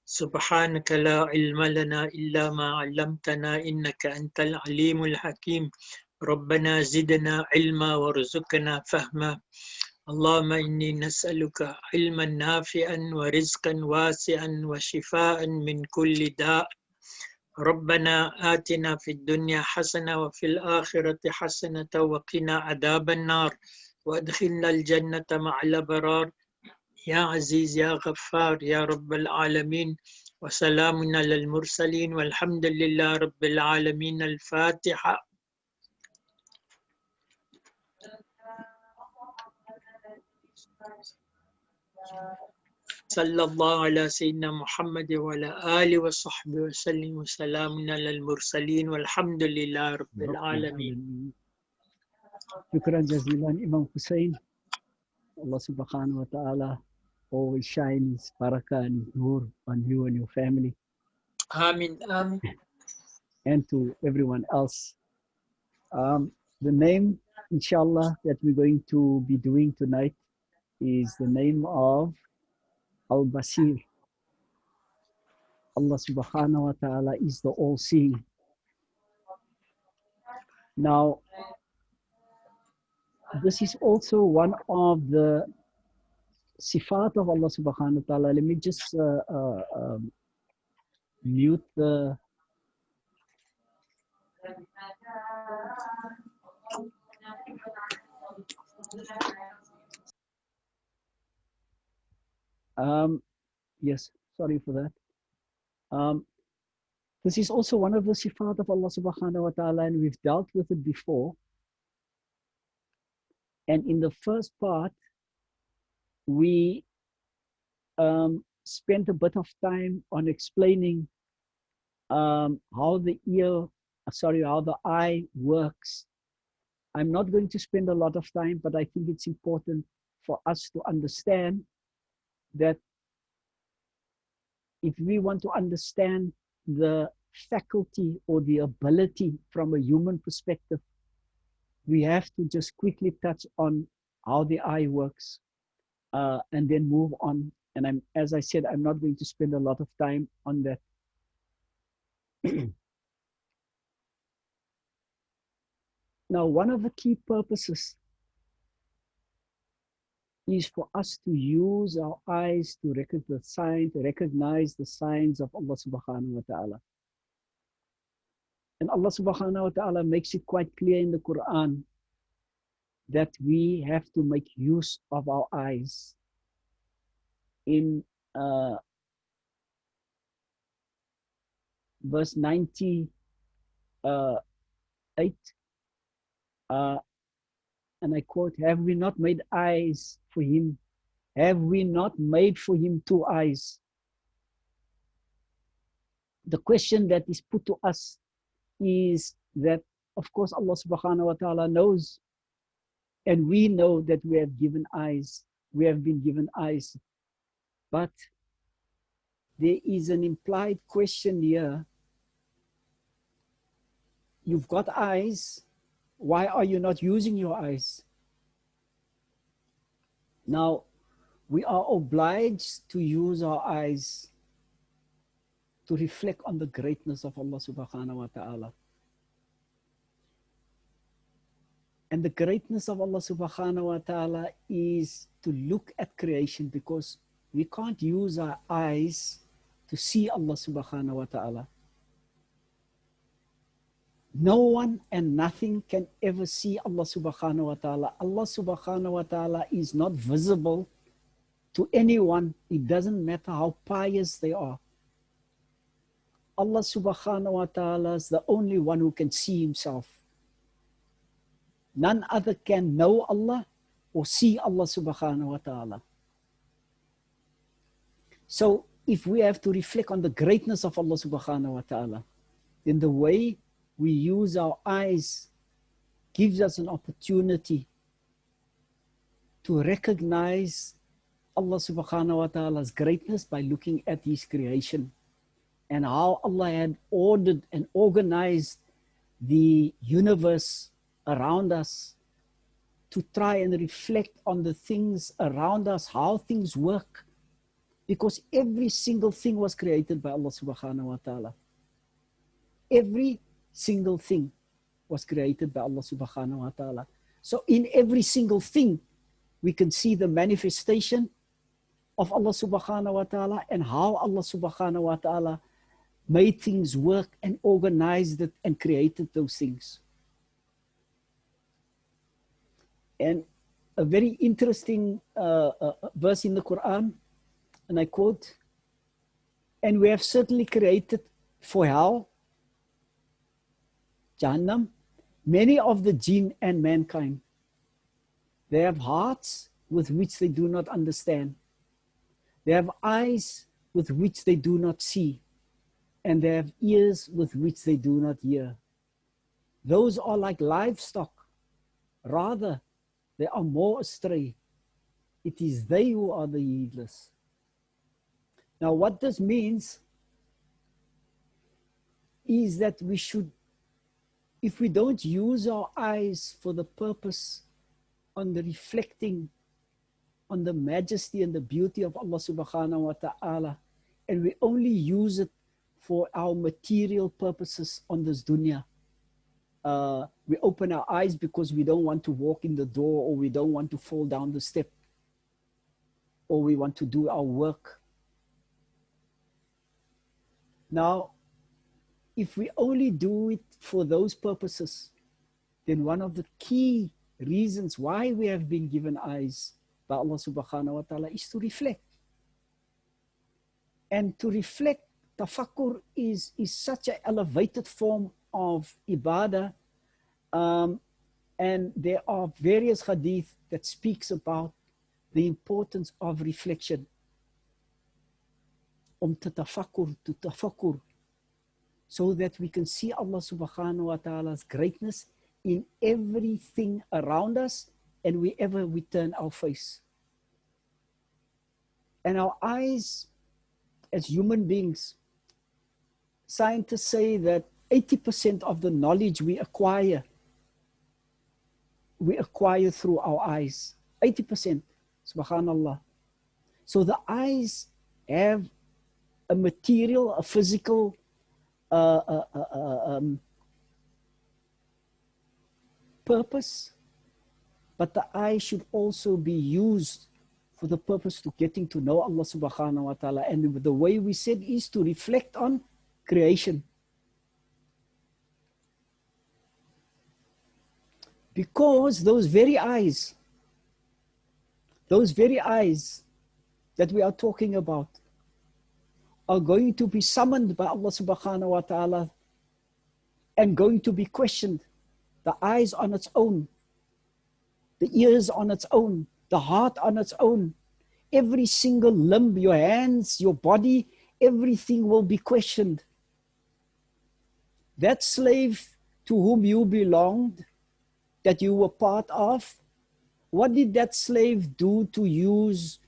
سبحانك لا علم لنا إلا ما علمتنا إنك أنت العليم الحكيم ربنا زدنا علما وارزقنا فهما اللهم إني نسألك علما نافعا ورزقا واسعا وشفاء من كل داء ربنا آتنا في الدنيا حسنة وفي الآخرة حسنة وقنا عذاب النار وادخلنا الجنة مع الأبرار يا عزيز يا غفار يا رب العالمين وسلام على المرسلين والحمد لله رب العالمين الفاتحة صلى الله على سيدنا محمد وعلى آله وصحبه وسلم وسلام على المرسلين والحمد لله رب العالمين. Shukran jazilan Imam Hussein. Allah subhanahu wa ta'ala always shine his barakah and his nur on you and your family. Amin, amin. And to everyone else. The name, inshallah, that we're going to be doing tonight is the name of Al Basir. Allah subhanahu wa ta'ala is the all-seeing. Now, this is also one of the sifat of Allah subhanahu wa ta'ala. Let me just mute the yes, sorry for that. This is also one of the sifat of Allah subhanahu wa ta'ala, and we've dealt with it before. And in the first part, we spent a bit of time on explaining how the eye works. I'm not going to spend a lot of time, but I think it's important for us to understand that if we want to understand the faculty or the ability from a human perspective, we have to just quickly touch on how the eye works and then move on. And as I said, I'm not going to spend a lot of time on that. Now, one of the key purposes is for us to use our eyes to recognize the signs of Allah subhanahu wa ta'ala. And Allah subhanahu wa ta'ala makes it quite clear in the Quran that we have to make use of our eyes. In verse 98, and I quote, "Have we not made eyes for him? Have we not made for him two eyes?" The question that is put to us is that, of course, Allah subhanahu wa ta'ala knows, and we know that we have given eyes, we have been given eyes. But there is an implied question here. You've got eyes, why are you not using your eyes? Now, we are obliged to use our eyes to reflect on the greatness of Allah subhanahu wa ta'ala. And the greatness of Allah subhanahu wa ta'ala is to look at creation, because we can't use our eyes to see Allah subhanahu wa ta'ala. No one and nothing can ever see Allah subhanahu wa ta'ala. Allah subhanahu wa ta'ala is not visible to anyone. It doesn't matter how pious they are. Allah subhanahu wa ta'ala is the only one who can see himself. None other can know Allah or see Allah subhanahu wa ta'ala. So if we have to reflect on the greatness of Allah subhanahu wa ta'ala, then the way we use our eyes gives us an opportunity to recognize Allah subhanahu wa ta'ala's greatness by looking at his creation and how Allah had ordered and organized the universe around us, to try and reflect on the things around us, how things work, Because every single thing was created by Allah subhanahu wa ta'ala. Every single thing was created by Allah subhanahu wa ta'ala. So in every single thing, we can see the manifestation of Allah subhanahu wa ta'ala and how Allah subhanahu wa ta'ala made things work and organized it and created those things. And a very interesting verse in the Quran, and I quote, "And we have certainly created for hell, Jahannam, many of the jinn and mankind. They have hearts with which they do not understand. They have eyes with which they do not see. And they have ears with which they do not hear. Those are like livestock. Rather, they are more astray. It is they who are the heedless." Now, what this means is that we should, if we don't use our eyes for the purpose on the reflecting on the majesty and the beauty of Allah subhanahu wa ta'ala, and we only use it for our material purposes on this dunya. We open our eyes because we don't want to walk in the door, or we don't want to fall down the step, or we want to do our work. Now, if we only do it for those purposes, then one of the key reasons why we have been given eyes by Allah subhanahu wa ta'ala is to reflect. And to reflect, tafakkur is such an elevated form of ibadah. And there are various hadith that speaks about the importance of reflection. To tafakkur, so that we can see Allah subhanahu wa ta'ala's greatness in everything around us and wherever we turn our face. And our eyes, as human beings, scientists say that 80% of the knowledge we acquire through our eyes. 80%, subhanallah. So the eyes have a material, a physical purpose, but the eye should also be used for the purpose to getting to know Allah subhanahu wa ta'ala. And the way we said is to reflect on creation. Because those very eyes that we are talking about are going to be summoned by Allah subhanahu wa ta'ala and going to be questioned. The eyes on its own, the ears on its own, the heart on its own, every single limb, your hands, your body, everything will be questioned. That slave to whom you belonged, that you were part of, what did that slave do to use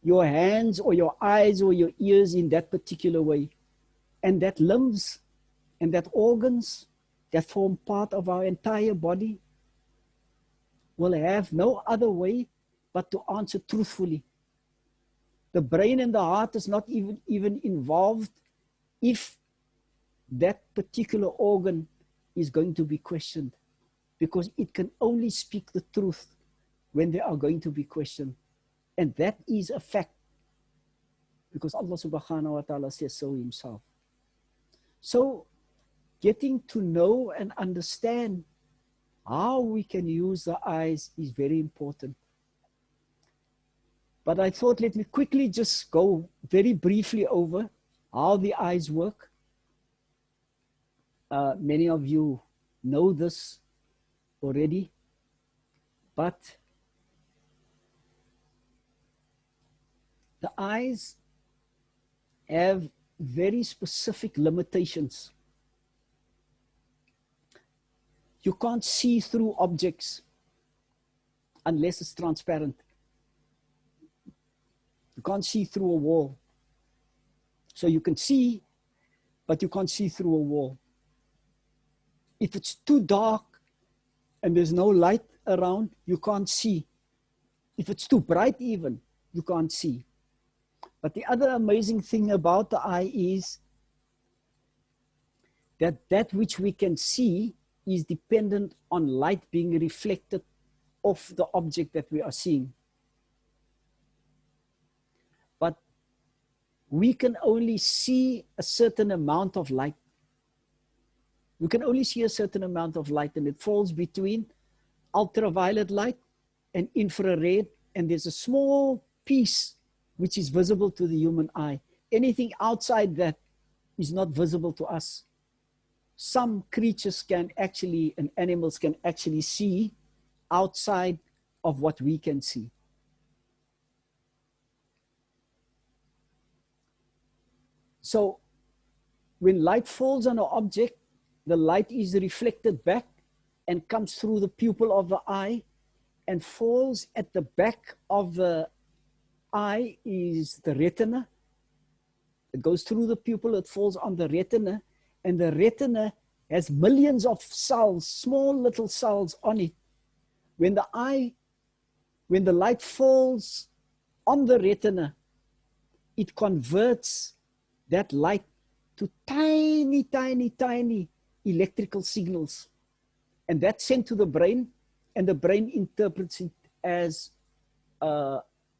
your hands or your eyes or your ears in that particular way? And that limbs and that organs that form part of our entire body will have no other way but to answer truthfully. The brain and the heart is not even involved if that particular organ is going to be questioned, because it can only speak the truth when they are going to be questioned. And that is a fact, because Allah subhanahu wa ta'ala says so himself. So getting to know and understand how we can use the eyes is very important. But I thought, let me quickly just go very briefly over how the eyes work. Many of you know this already, but the eyes have very specific limitations. You can't see through objects unless it's transparent. You can't see through a wall. So you can see, but you can't see through a wall. If it's too dark and there's no light around, you can't see. If it's too bright even, you can't see. But the other amazing thing about the eye is that that which we can see is dependent on light being reflected off the object that we are seeing. But we can only see a certain amount of light. We can only see a certain amount of light, and it falls between ultraviolet light and infrared, and there's a small piece which is visible to the human eye. Anything outside that is not visible to us. Some creatures can actually, and animals can actually see outside of what we can see. So when light falls on an object, the light is reflected back and comes through the pupil of the eye and falls at the back of the eye is the retina. It goes through the pupil, it falls on the retina, and the retina has millions of cells, small little cells on it. When the light falls on the retina, it converts that light to tiny, tiny, tiny electrical signals. And that's sent to the brain, and the brain interprets it as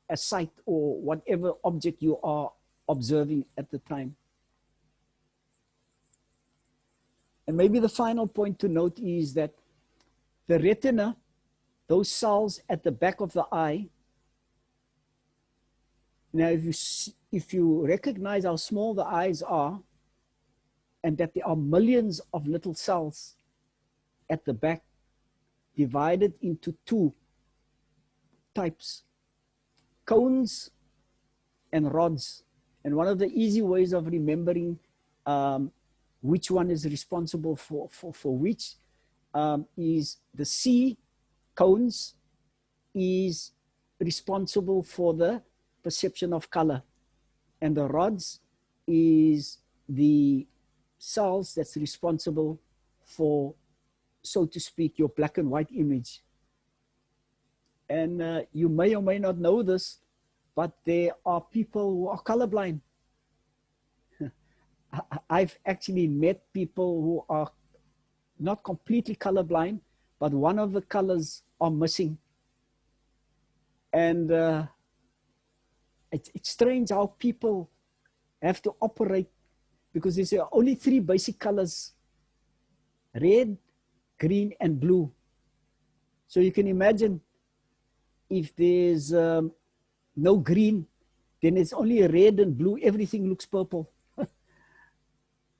a sight or whatever object you are observing at the time. And maybe the final point to note is that the retina, those cells at the back of the eye, now if you recognize how small the eyes are and that there are millions of little cells at the back divided into two types, cones and rods. And one of the easy ways of remembering which one is responsible for which is the C, cones, is responsible for the perception of color. And the rods is the cells that's responsible for, so to speak, your black and white image. And you may or may not know this, but there are people who are colorblind. I've actually met people who are not completely colorblind, but one of the colors are missing. And it's strange how people have to operate, because there's only three basic colors: red, green, and blue. So you can imagine if there's no green, then it's only red and blue, everything looks purple.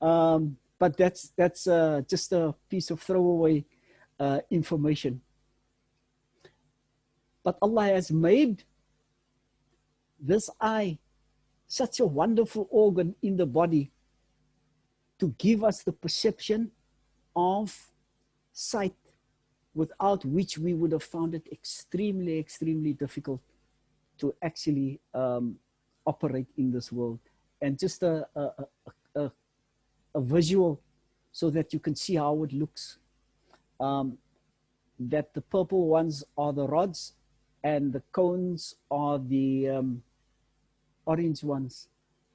But that's just a piece of throwaway information. But Allah has made this eye such a wonderful organ in the body to give us the perception of sight, without which we would have found it extremely, extremely difficult to actually operate in this world. And just a visual so that you can see how it looks. That the purple ones are the rods and the cones are the orange ones.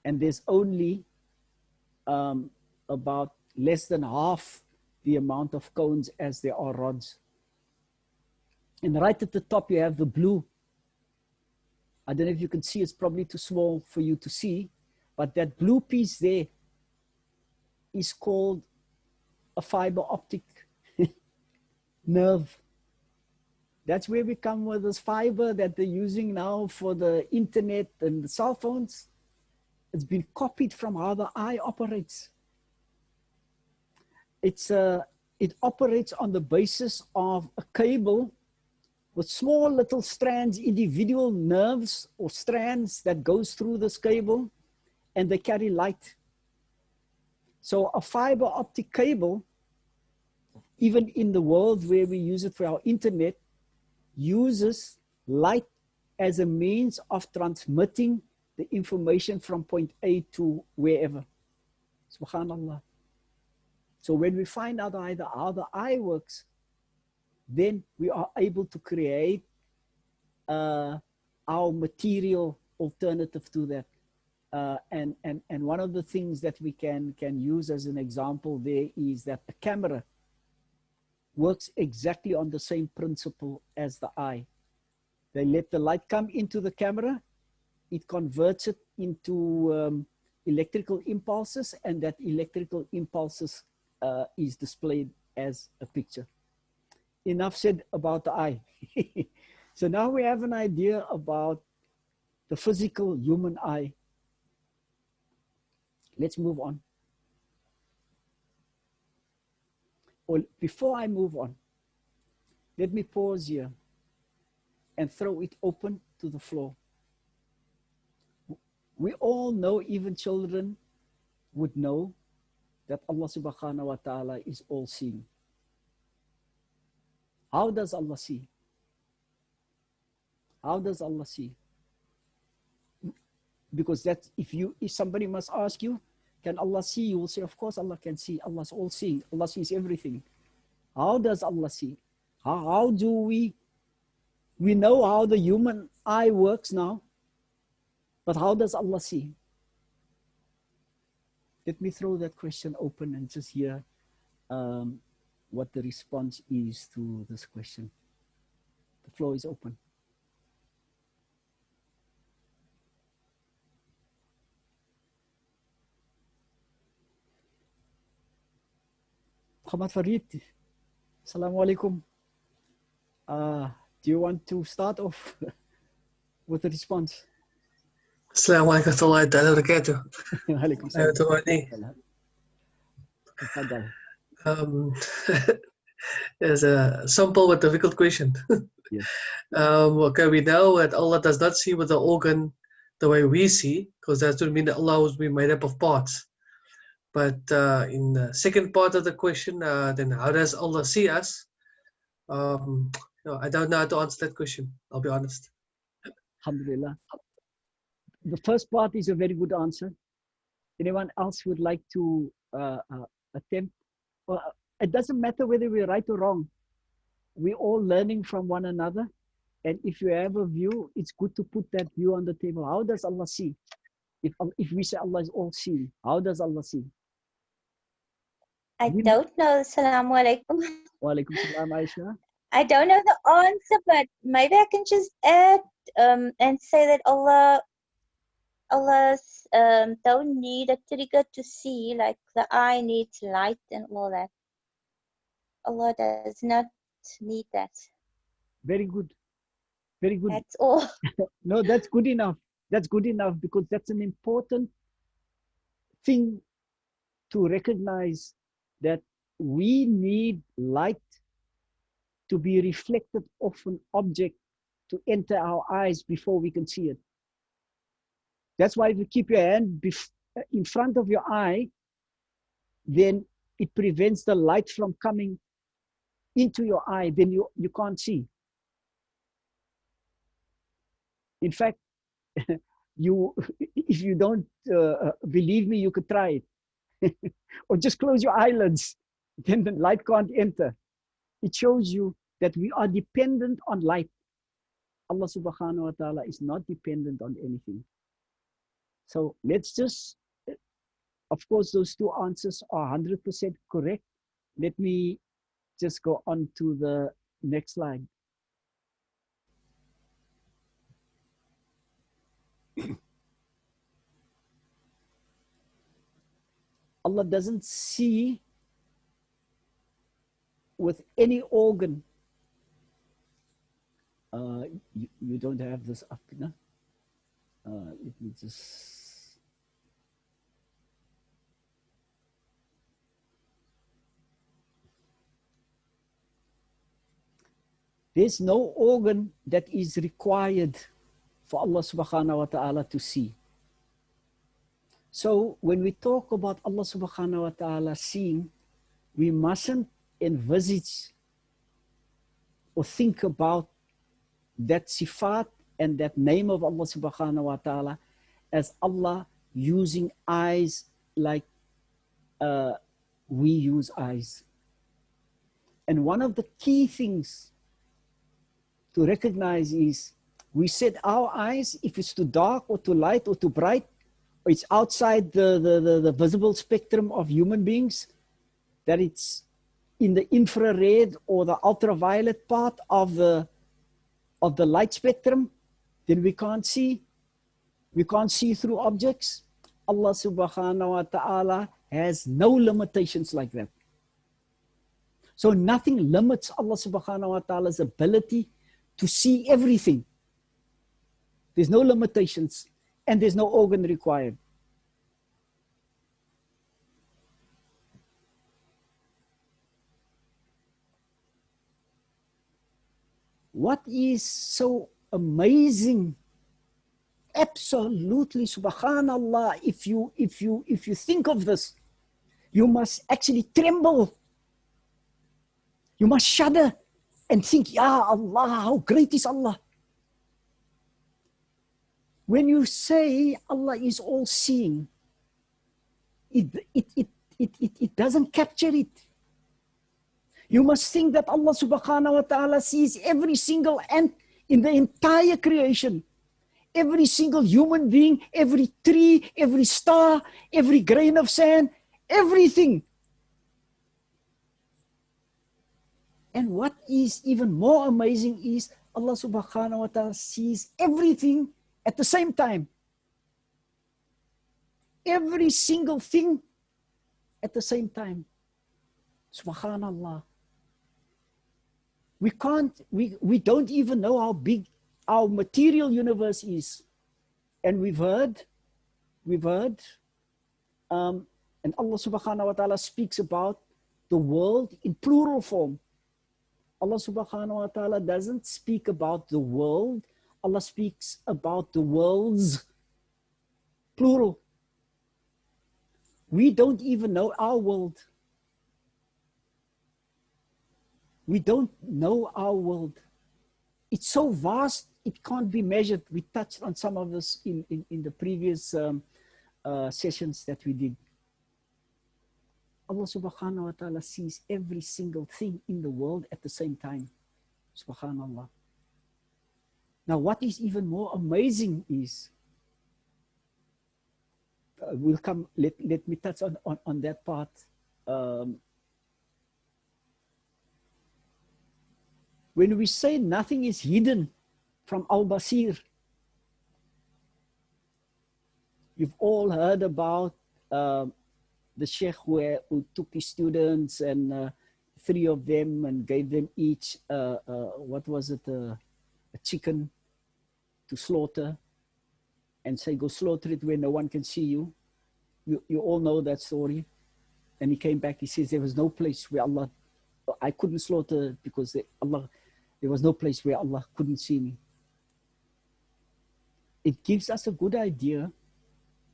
And there's only about less than half the amount of cones as there are rods. And right at the top you have the blue. I don't know if you can see, it's probably too small for you to see, but that blue piece there is called a fiber optic nerve. That's where we come with this fiber that they're using now for the internet and the cell phones. It's been copied from how the eye operates. It operates on the basis of a cable with small little strands, individual nerves or strands that goes through this cable, and they carry light. So a fiber optic cable, even in the world where we use it for our internet, uses light as a means of transmitting the information from point A to wherever. Subhanallah. So when we find out how the eye works, then we are able to create our material alternative to that. And one of the things that we can use as an example there is that a camera works exactly on the same principle as the eye. They let the light come into the camera, it converts it into electrical impulses, and that electrical impulses is displayed as a picture. Enough said about the eye. So now we have an idea about the physical human eye. Let's move on. Or before I move on, let me pause here and throw it open to the floor. We all know, even children would know, that Allah subhanahu wa ta'ala is all seeing. How does Allah see? How does Allah see? Because that's, if somebody must ask you, can Allah see? You will say, of course Allah can see. Allah's all seeing. Allah sees everything. How does Allah see? How do we know how the human eye works now, but how does Allah see? Let me throw that question open and just hear what the response is to this question. The floor is open. Muhammad Farid, Assalamu alaikum. Do you want to start off with the response? Assalamu alaikum wa rahmatullahi wa barakatuh. Alaikum salam. It's a simple but difficult question. Yes. Okay, we know that Allah does not see with the organ the way we see, because that would mean that Allah would be made up of parts. But in the second part of the question, then how does Allah see us? I don't know how to answer that question, I'll be honest. Alhamdulillah. The first part is a very good answer. Anyone else would like to attempt? Well, it doesn't matter whether we're right or wrong. We're all learning from one another. And if you have a view, it's good to put that view on the table. How does Allah see? If we say Allah is all seeing, how does Allah see? I don't know. Assalamu alaikum. Wa alaikum salam, Aisha. I don't know the answer, but maybe I can just add and say that Allah don't need a trigger to see, like the eye needs light and all that. Allah does not need that. Very good. Very good. That's all. No, that's good enough. That's good enough, because that's an important thing to recognize, that we need light to be reflected off an object to enter our eyes before we can see it. That's why if you keep your hand in front of your eye, then it prevents the light from coming into your eye, then you can't see. In fact, if you don't believe me, you could try it. Or just close your eyelids, then the light can't enter. It shows you that we are dependent on light. Allah subhanahu wa ta'ala is not dependent on anything. So let's just, of course, those two answers are 100% correct. Let me just go on to the next slide. Allah doesn't see with any organ. You don't have this up, no? Let me just. There's no organ that is required for Allah subhanahu wa ta'ala to see. So when we talk about Allah subhanahu wa ta'ala seeing, we mustn't envisage or think about that sifat and that name of Allah subhanahu wa ta'ala as Allah using eyes like we use eyes. And one of the key things to recognize is, we said our eyes, if it's too dark or too light or too bright, it's outside the visible spectrum of human beings, that it's in the infrared or the ultraviolet part of the light spectrum, then we can't see. We can't see through objects. Allah subhanahu wa ta'ala has no limitations like that. So nothing limits Allah subhanahu wa ta'ala's ability to see everything. There's no limitations and there's no organ required. What is so amazing, absolutely subhanallah, if you think of this, you must actually tremble. You must shudder and think, Ya Allah, how great is Allah? When you say Allah is all seeing, it doesn't capture it. You must think that Allah subhanahu wa ta'ala sees every single ant in the entire creation. Every single human being, every tree, every star, every grain of sand, everything. And what is even more amazing is Allah subhanahu wa ta'ala sees everything at the same time. Every single thing at the same time. Subhanallah. We don't even know how big our material universe is. And we've heard, and Allah subhanahu wa ta'ala speaks about the world in plural form. Allah subhanahu wa ta'ala doesn't speak about the world. Allah speaks about the worlds, plural. We don't even know our world. We don't know our world. It's so vast, it can't be measured. We touched on some of this in the previous sessions that we did. Allah subhanahu wa ta'ala sees every single thing in the world at the same time. Subhanallah. Now what is even more amazing is, we'll come, let me touch on that part. When we say nothing is hidden from Al Basir, you've all heard about the sheikh who took his students and 3 of them and gave them each, what was it, a chicken to slaughter and say, go slaughter it where no one can see you. You all know that story. And he came back, he says, there was no place where Allah, I couldn't slaughter because there was no place where Allah couldn't see me. It gives us a good idea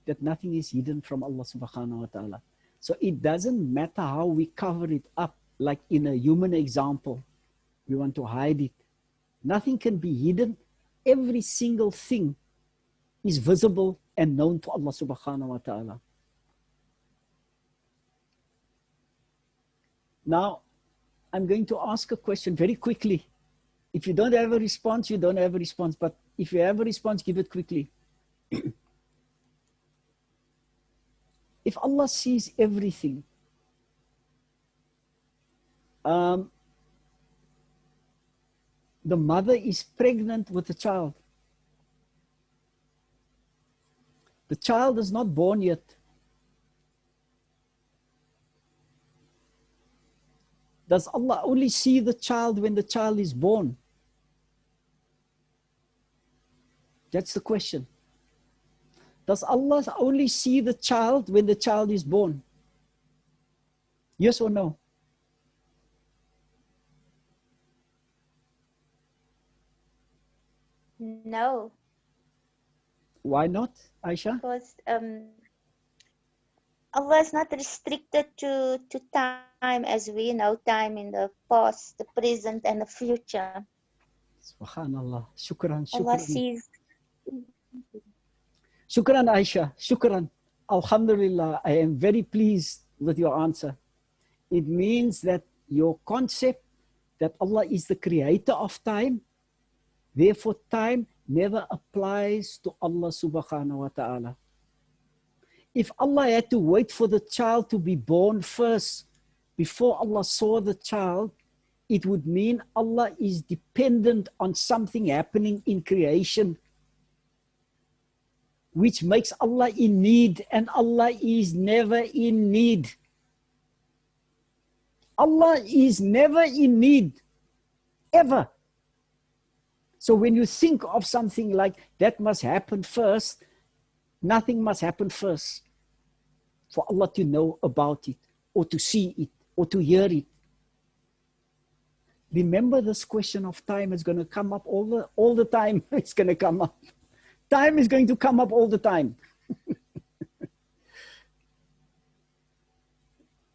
that nothing is hidden from Allah subhanahu wa ta'ala. So it doesn't matter how we cover it up, like in a human example, we want to hide it. Nothing can be hidden. Every single thing is visible and known to Allah subhanahu wa ta'ala. Now, I'm going to ask a question very quickly. If you don't have a response, you don't have a response. But if you have a response, give it quickly. If Allah sees everything, the mother is pregnant with a child. The child is not born yet. Does Allah only see the child when the child is born? That's the question. Does Allah only see the child when the child is born? Yes or no? No. Why not, Aisha? Because Allah is not restricted to time as we know time in the past, the present and the future. Subhanallah. Shukran, Allah shukran. sees. Shukran, Aisha. Shukran. Alhamdulillah. I am very pleased with your answer. It means that your concept that Allah is the creator of time, therefore time never applies to Allah subhanahu wa ta'ala. If Allah had to wait for the child to be born first, before Allah saw the child, it would mean Allah is dependent on something happening in creation, which makes Allah in need, and Allah is never in need. Allah is never in need, ever. So when you think of something like that must happen first, nothing must happen first for Allah to know about it, or to see it, or to hear it. Remember, this question of time is going to come up all the time. It's going to come up. Time is going to come up all the time.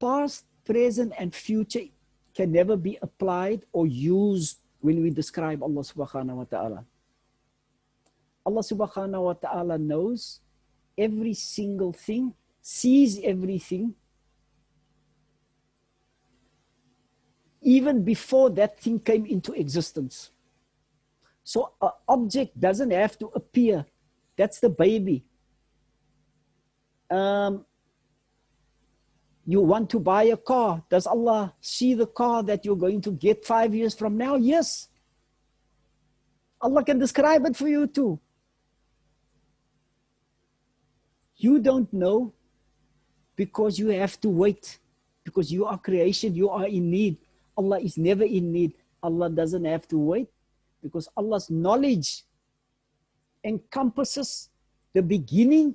Past, present, and future can never be applied or used when we describe Allah subhanahu wa ta'ala. Allah subhanahu wa ta'ala knows every single thing, sees everything, even before that thing came into existence. So an object doesn't have to appear. That's the baby. You want to buy a car. Does Allah see the car that you're going to get 5 years from now? Yes. Allah can describe it for you too. You don't know because you have to wait. Because you are creation, you are in need. Allah is never in need. Allah doesn't have to wait because Allah's knowledge encompasses the beginning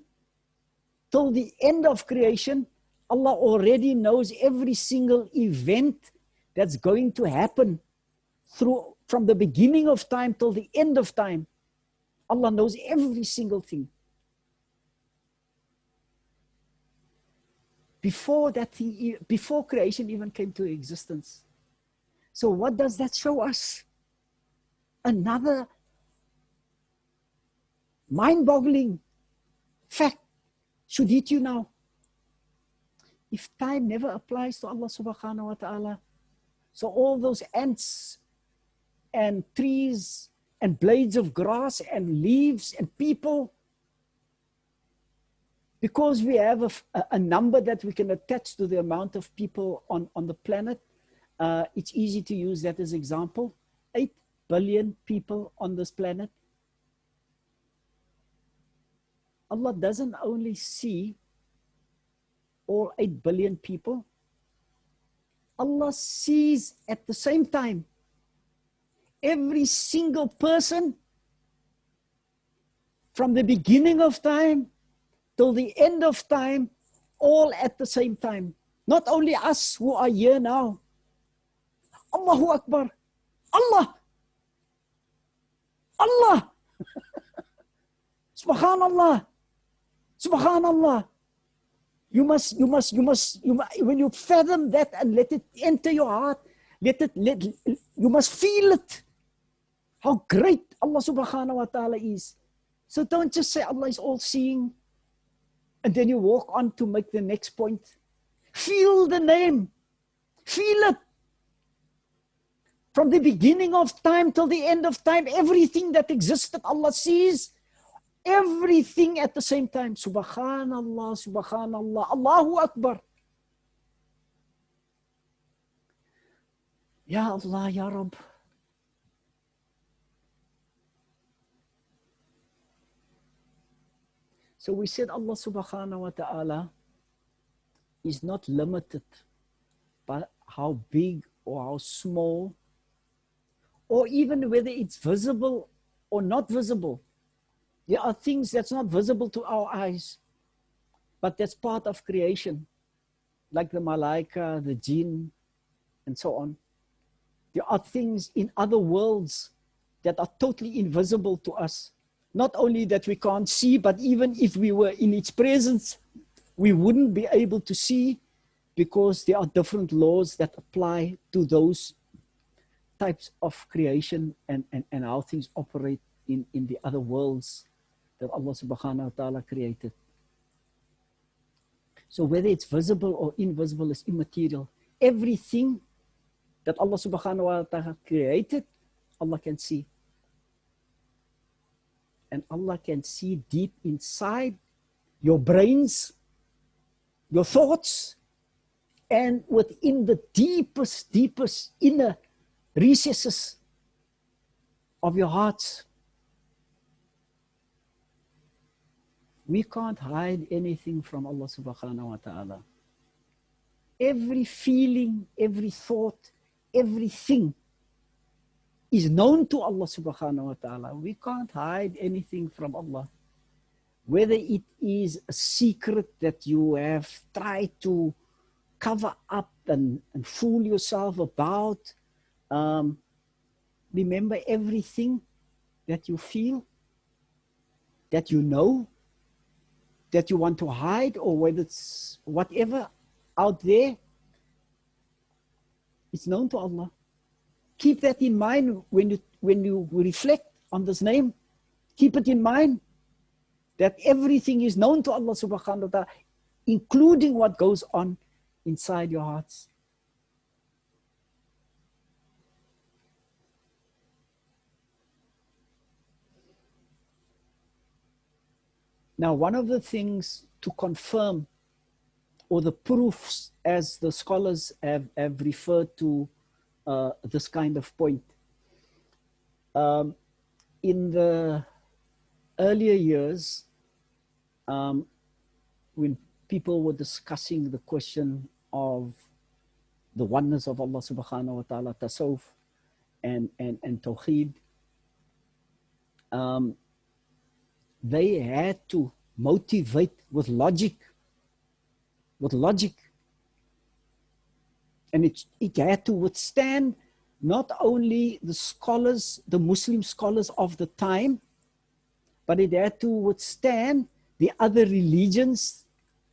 till the end of creation. Allah already knows every single event that's going to happen from the beginning of time till the end of time. Allah knows every single thing. Before that thing, before creation even came to existence. So what does that show us? Another mind-boggling fact should hit you now. If time never applies to Allah subhanahu wa ta'ala, so all those ants and trees and blades of grass and leaves and people, because we have a number that we can attach to the amount of people on the planet, it's easy to use that as example. 8 billion people on this planet. Allah doesn't only see all 8 billion people. Allah sees at the same time every single person from the beginning of time till the end of time, all at the same time. Not only us who are here now. Allahu Akbar. Allah. Allah. Subhanallah. Subhanallah. You must, when you fathom that and let it enter your heart, you must feel it. How great Allah subhanahu wa ta'ala is. So don't just say Allah is all seeing and then you walk on to make the next point. Feel the name. Feel it. From the beginning of time till the end of time, everything that existed, Allah sees everything at the same time. Subhanallah, Subhanallah, Allahu Akbar. Ya Allah, Ya Rabb. So we said Allah subhanahu wa ta'ala is not limited by how big or how small, or even whether it's visible or not visible. There are things that's not visible to our eyes, but that's part of creation, like the Malaa'ikah, the jinn, and so on. There are things in other worlds that are totally invisible to us. Not only that we can't see, but even if we were in its presence, we wouldn't be able to see because there are different laws that apply to those types of creation and how things operate in the other worlds that Allah subhanahu wa ta'ala created. So whether it's visible or invisible is immaterial. Everything that Allah subhanahu wa ta'ala created, Allah can see. And Allah can see deep inside your brains, your thoughts, and within the deepest, deepest inner recesses of your hearts. We can't hide anything from Allah subhanahu wa ta'ala. Every feeling, every thought, everything is known to Allah subhanahu wa ta'ala. We can't hide anything from Allah. Whether it is a secret that you have tried to cover up and fool yourself about. Remember everything that you feel, that you know, that you want to hide, or whether it's whatever out there, it's known to Allah. Keep that in mind when you reflect on this name. Keep it in mind that everything is known to Allah subhanahu wa ta'ala, including what goes on inside your hearts. Now, one of the things to confirm, or the proofs, as the scholars have referred to this kind of point. In the earlier years, when people were discussing the question of the oneness of Allah subhanahu wa ta'ala, tasawwuf and Tawhid, they had to motivate with logic. And it had to withstand not only the scholars, the Muslim scholars of the time, but it had to withstand the other religions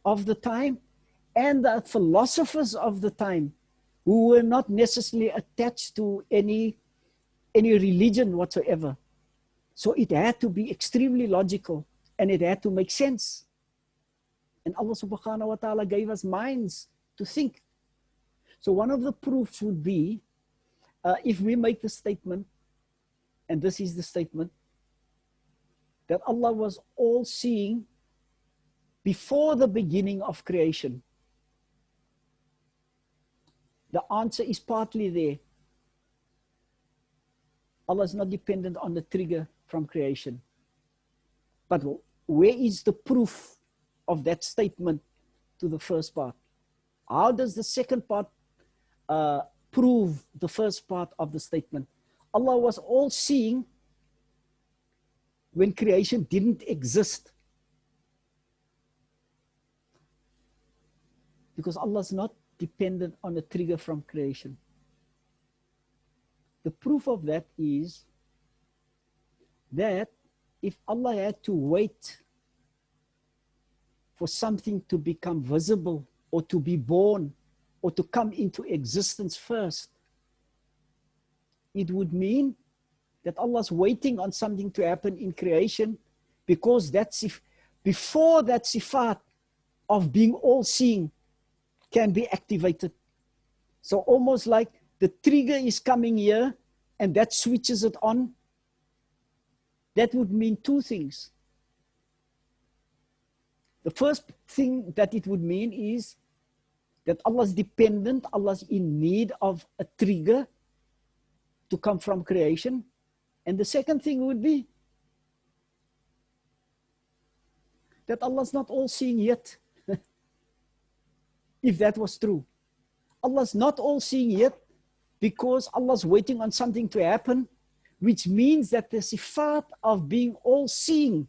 of the time and the philosophers of the time, who were not necessarily attached to any religion whatsoever. So it had to be extremely logical, and it had to make sense. And Allah subhanahu wa ta'ala gave us minds to think. So one of the proofs would be, if we make the statement, and this is the statement, that Allah was all-seeing before the beginning of creation. The answer is partly there. Allah is not dependent on the trigger from creation. But where is the proof of that statement to the first part? How does the second part prove the first part of the statement? Allah was all-seeing when creation didn't exist. Because Allah is not dependent on a trigger from creation. The proof of that is that if Allah had to wait for something to become visible, or to be born, or to come into existence first, it would mean that Allah's waiting on something to happen in creation, because before that sifat of being all-seeing can be activated. So almost like the trigger is coming here and that switches it on. That would mean two things. The first thing that it would mean is that Allah's dependent, Allah's in need of a trigger to come from creation. And the second thing would be that Allah's not all-seeing yet. If that was true. Allah's not all-seeing yet because Allah's waiting on something to happen, which means that the sifat of being all-seeing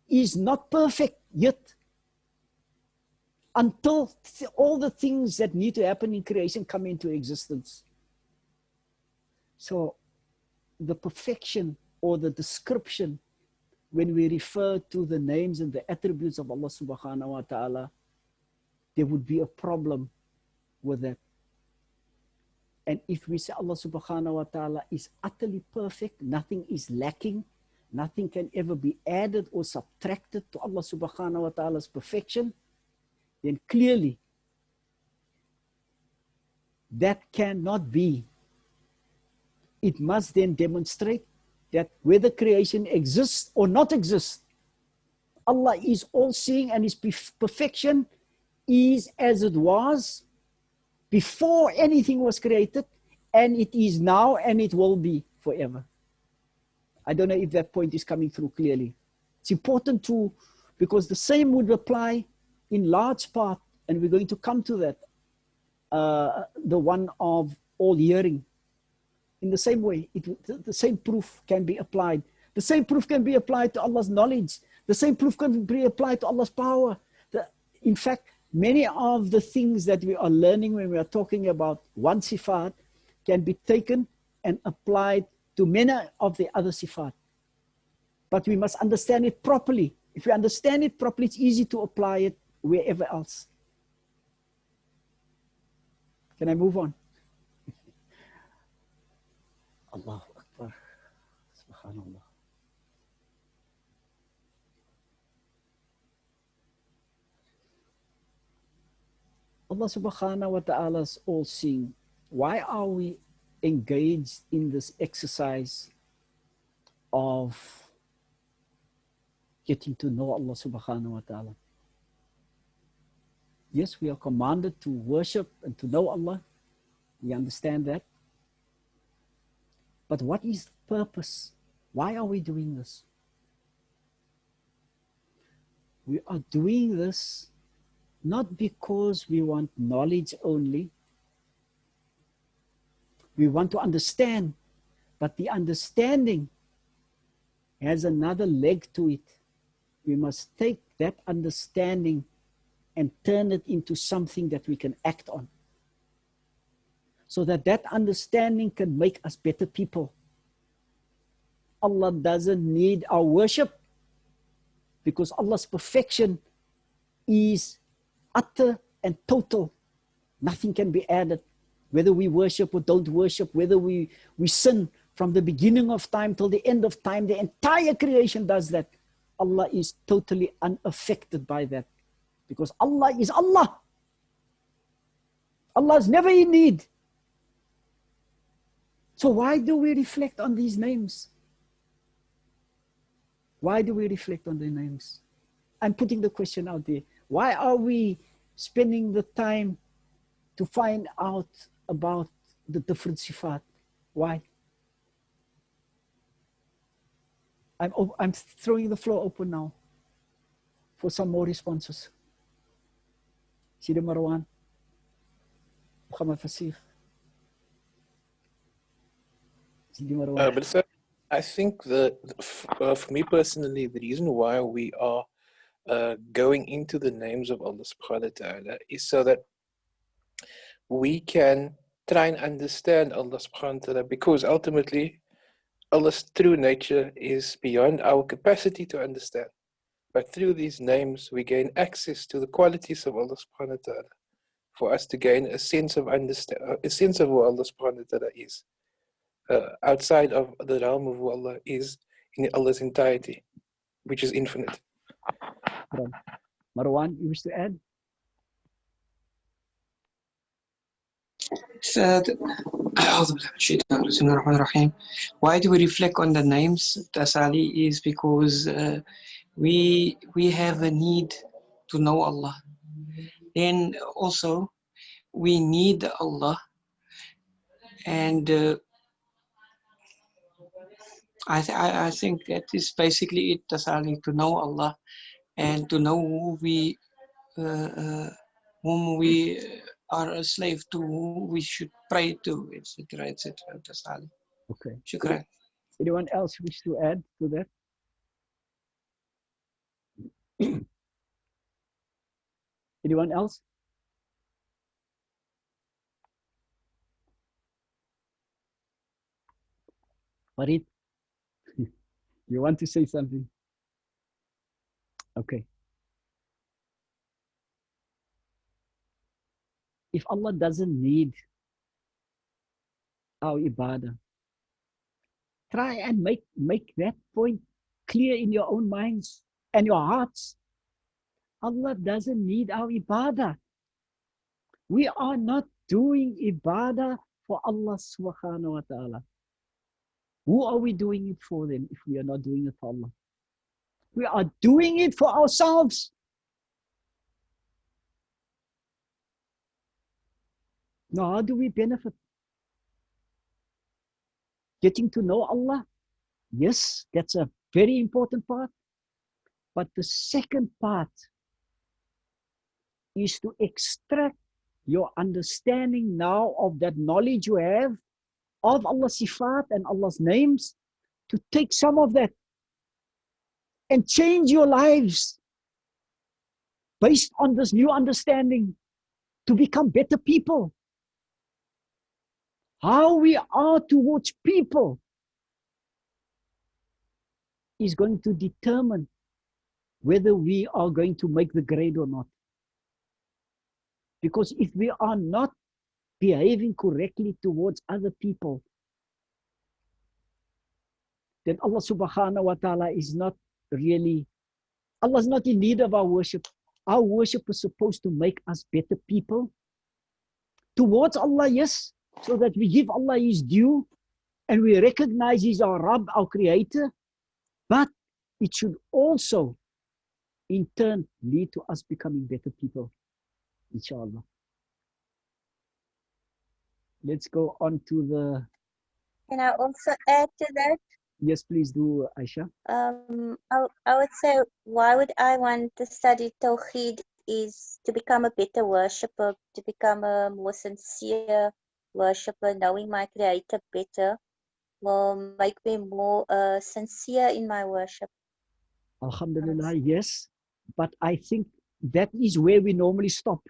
is not perfect yet, until all the things that need to happen in creation come into existence. So the perfection or the description, when we refer to the names and the attributes of Allah subhanahu wa ta'ala, there would be a problem with that. And if we say Allah subhanahu wa ta'ala is utterly perfect, nothing is lacking, nothing can ever be added or subtracted to Allah subhanahu wa ta'ala's perfection, then clearly that cannot be. It must then demonstrate that whether creation exists or not exists, Allah is all-seeing, and His perfection is as it was before anything was created, and it is now, and it will be forever. I don't know if that point is coming through clearly. It's important to, because the same would apply in large part, and we're going to come to that, the one of all hearing. In the same way, the same proof can be applied. The same proof can be applied to Allah's knowledge. The same proof can be applied to Allah's power. In fact, many of the things that we are learning when we are talking about one sifat can be taken and applied to many of the other sifat. But we must understand it properly. If we understand it properly, it's easy to apply it wherever else. Can I move on? Allahu Akbar. Subhanallah. Allah subhanahu wa ta'ala is all seeing. Why are we engaged in this exercise of getting to know Allah subhanahu wa ta'ala? Yes, we are commanded to worship and to know Allah. We understand that. But what is the purpose? Why are we doing this? We are doing this not because we want knowledge only. We want to understand, but the understanding has another leg to it. We must take that understanding and turn it into something that we can act on, so that that understanding can make us better people. Allah doesn't need our worship, because Allah's perfection is utter and total. Nothing can be added. Whether we worship or don't worship, whether we sin from the beginning of time till the end of time, the entire creation does that. Allah is totally unaffected by that, because Allah is Allah. Allah is never in need. So why do we reflect on these names? Why do we reflect on the names? I'm putting the question out there. Why are we spending the time to find out about the different sifat? Why? I'm throwing the floor open now for some more responses. Sidi Marwan, Muhammad Fasih. Sidi Marwan. But sir, I think for me personally, the reason why we are going into the names of Allah subhanahu wa ta'ala is so that we can try and understand Allah subhanahu wa ta'ala, because ultimately Allah's true nature is beyond our capacity to understand. But through these names, we gain access to the qualities of Allah subhanahu wa ta'ala, for us to gain a sense of a sense of who Allah subhanahu wa ta'ala is, outside of the realm of who Allah is in Allah's entirety, which is infinite. Marwan, you wish to add? Why do we reflect on the names, Salie, is because we have a need to know Allah. And also, we need Allah. And I think that is basically it, Salie, to know Allah and to know whom we are a slave to, who we should pray to, etc., etc. Salie. Okay. Shukran. Anyone else wish to add to that? Anyone else? Farid, you want to say something? Okay. If Allah doesn't need our ibadah, try and make that point clear in your own minds and your hearts. Allah doesn't need our ibadah. We are not doing ibadah for Allah subhanahu wa ta'ala. Who are we doing it for then if we are not doing it for Allah? We are doing it for ourselves. Now, how do we benefit? Getting to know Allah? Yes, that's a very important part. But the second part is to extract your understanding now of that knowledge you have of Allah's sifat and Allah's names, to take some of that and change your lives based on this new understanding to become better people. How we are towards people is going to determine whether we are going to make the grade or not. Because if we are not behaving correctly towards other people, then Allah subhanahu wa ta'ala is not really, Allah is not in need of our worship. Our worship is supposed to make us better people towards Allah, yes, so that we give Allah His due and we recognize He's our Rabb, our Creator. But it should also, in turn, lead to us becoming better people, inshallah. Let's go on to the... Can I also add to that? Yes, please do, Aisha. I would say, why would I want to study Tawhid is to become a better worshipper, to become a more sincere worshipper. Knowing my Creator better will make me more sincere in my worship. Alhamdulillah, yes. But I think that is where we normally stop.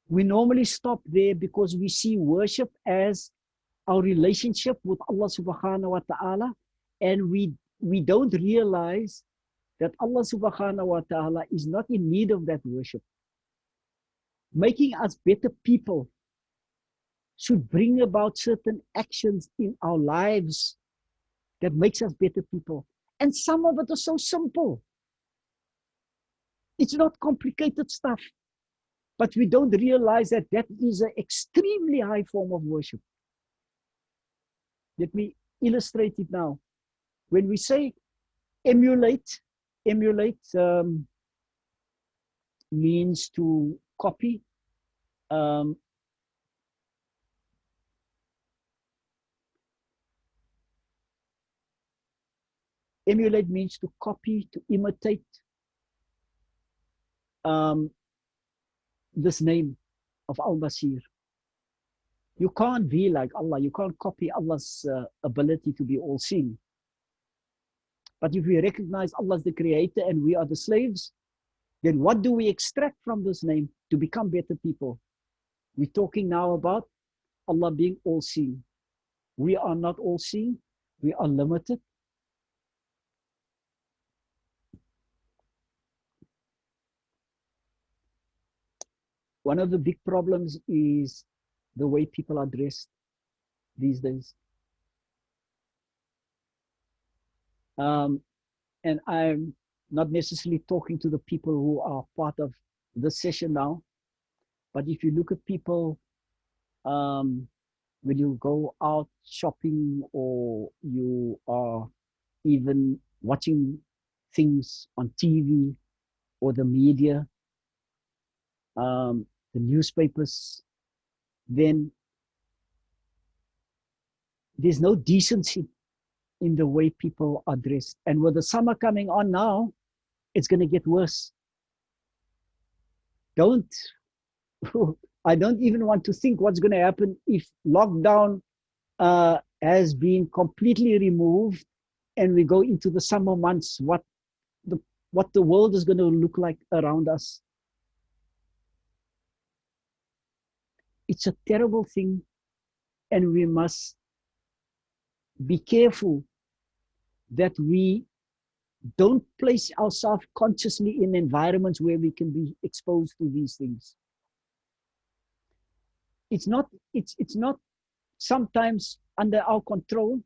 We normally stop there because we see worship as our relationship with Allah subhanahu wa ta'ala, and we don't realize that Allah subhanahu wa ta'ala is not in need of that worship. Making us better people should bring about certain actions in our lives that makes us better people. And some of it is so simple. It's not complicated stuff. But we don't realize that that is an extremely high form of worship. Let me illustrate it now. When we say emulate means to copy. Emulate means to copy, to imitate this name of Al Basir. You can't be like Allah. You can't copy Allah's ability to be all-seeing. But if we recognize Allah as the creator and we are the slaves, then what do we extract from this name to become better people? We're talking now about Allah being all-seeing. We are not all-seeing. We are limited. One of the big problems is the way people are dressed these days. And I'm not necessarily talking to the people who are part of this session now, but if you look at people, when you go out shopping or you are even watching things on TV or the media, the newspapers, then there's no decency in the way people are dressed. And with the summer coming on now, it's going to get worse. I don't even want to think what's going to happen if lockdown has been completely removed and we go into the summer months, what the world is going to look like around us. It's a terrible thing, and we must be careful that we don't place ourselves consciously in environments where we can be exposed to these things. It's not sometimes under our control,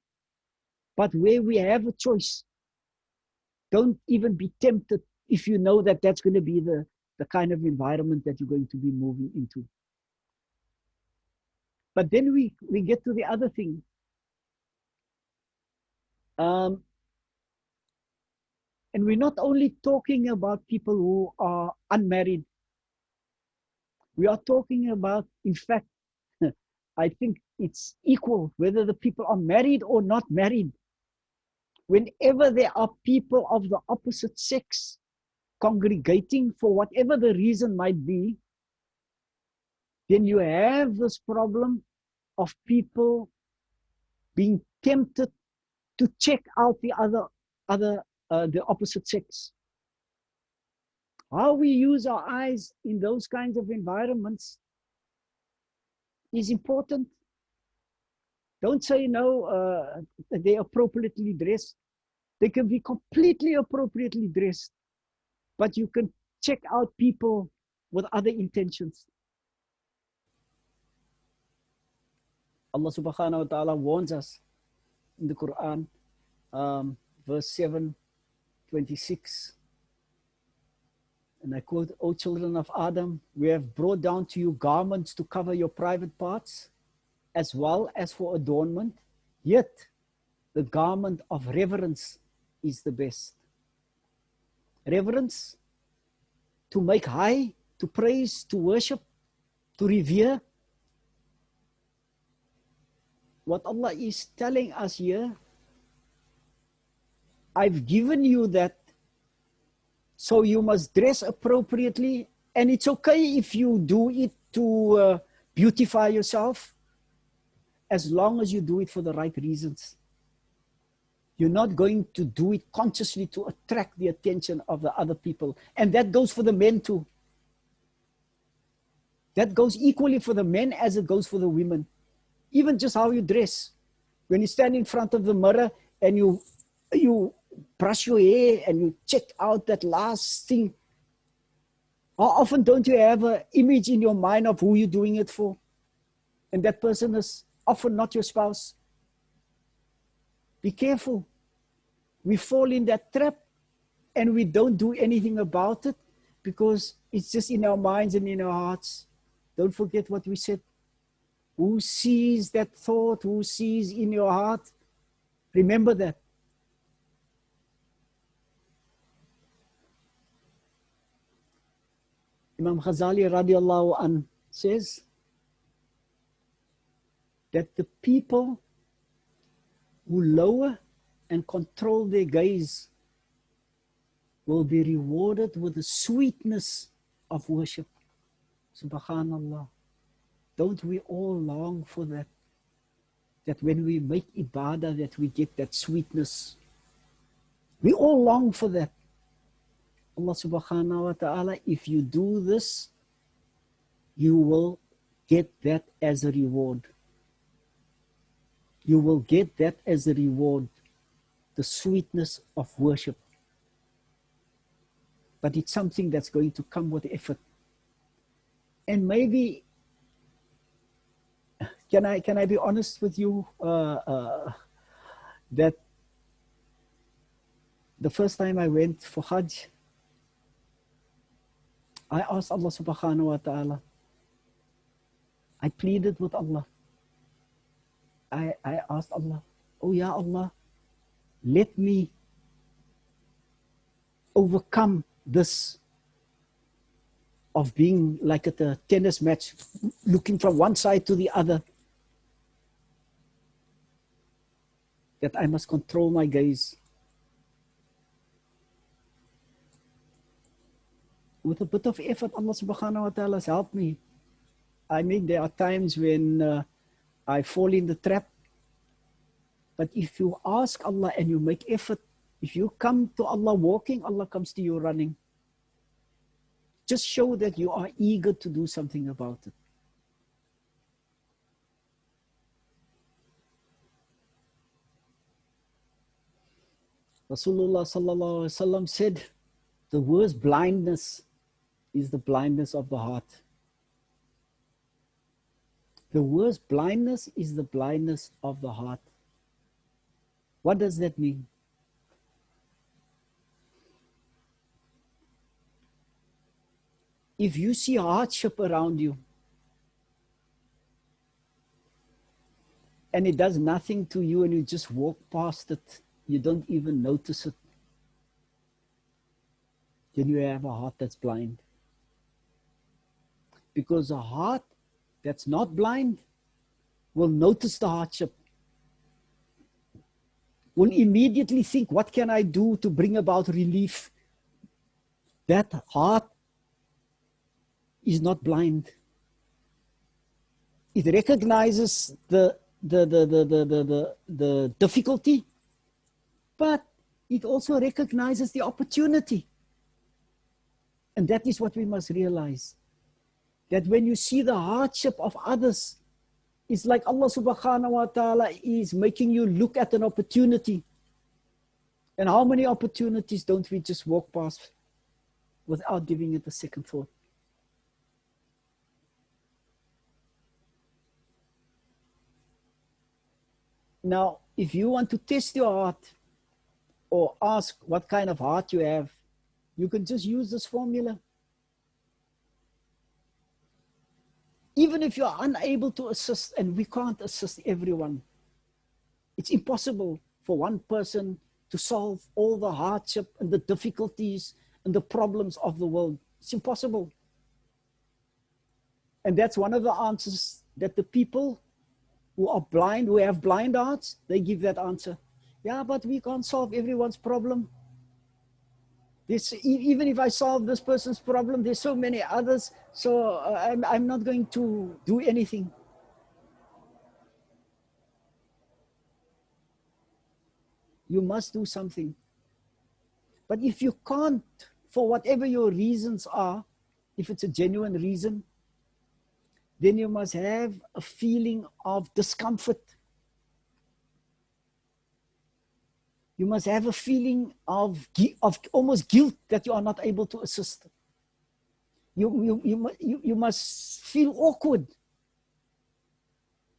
but where we have a choice, don't even be tempted if you know that that's going to be the kind of environment that you're going to be moving into. But then we get to the other thing. And we're not only talking about people who are unmarried, We are talking about, in fact, I think it's equal whether the people are married or not married. Whenever there are people of the opposite sex congregating for whatever the reason might be, then you have this problem of people being tempted to check out the opposite sex. How we use our eyes in those kinds of environments is important. Don't say no, they're appropriately dressed. They can be completely appropriately dressed, but you can check out people with other intentions. Allah subhanahu wa ta'ala warns us in the Quran, verse 7:26. And I quote, O children of Adam, we have brought down to you garments to cover your private parts, as well as for adornment, yet the garment of reverence is the best. Reverence, to make high, to praise, to worship, to revere. What Allah is telling us here, I've given you that, so you must dress appropriately, and it's okay if you do it to beautify yourself, as long as you do it for the right reasons. You're not going to do it consciously to attract the attention of the other people. And that goes for the men too. That goes equally for the men as it goes for the women. Even just how you dress. When you stand in front of the mirror and you brush your hair and you check out that last thing, how often don't you have an image in your mind of who you're doing it for? And that person is often not your spouse. Be careful. We fall in that trap and we don't do anything about it because it's just in our minds and in our hearts. Don't forget what we said. Who sees that thought? Who sees in your heart? Remember that. Imam Ghazali radiallahu anh says that the people who lower and control their gaze will be rewarded with the sweetness of worship. Subhanallah. Don't we all long for that? That when we make ibadah, that we get that sweetness. We all long for that. Allah subhanahu wa ta'ala, if you do this, you will get that as a reward. You will get that as a reward, the sweetness of worship. But it's something that's going to come with effort. And maybe, can I be honest with you, that the first time I went for Hajj, I asked Allah subhanahu wa ta'ala, I pleaded with Allah. I asked Allah, oh ya Allah, let me overcome this of being like at a tennis match, looking from one side to the other. That I must control my gaze. With a bit of effort, Allah subhanahu wa ta'ala has helped me. I mean, there are times when I fall in the trap. But if you ask Allah and you make effort, if you come to Allah walking, Allah comes to you running. Just show that you are eager to do something about it. Rasulullah sallallahu alaihi wasallam said, the worst blindness is the blindness of the heart. The worst blindness is the blindness of the heart. What does that mean? If you see hardship around you and it does nothing to you and you just walk past it, you don't even notice it, then you have a heart that's blind. Because a heart that's not blind will notice the hardship, will immediately think, what can I do to bring about relief? That heart is not blind. It recognizes the difficulty, but it also recognizes the opportunity. And that is what we must realize. That when you see the hardship of others, it's like Allah subhanahu wa ta'ala is making you look at an opportunity. And how many opportunities don't we just walk past without giving it a second thought? Now, if you want to test your heart or ask what kind of heart you have, you can just use this formula. Even if you are unable to assist, and we can't assist everyone, it's impossible for one person to solve all the hardship and the difficulties and the problems of the world. It's impossible. And that's one of the answers that the people who are blind, who have blind hearts, they give that answer. Yeah, but we can't solve everyone's problem. Even if I solve this person's problem, there's so many others, so I'm not going to do anything. You must do something. But if you can't, for whatever your reasons are, if it's a genuine reason, then you must have a feeling of discomfort. You must have a feeling of almost guilt that you are not able to assist. You must feel awkward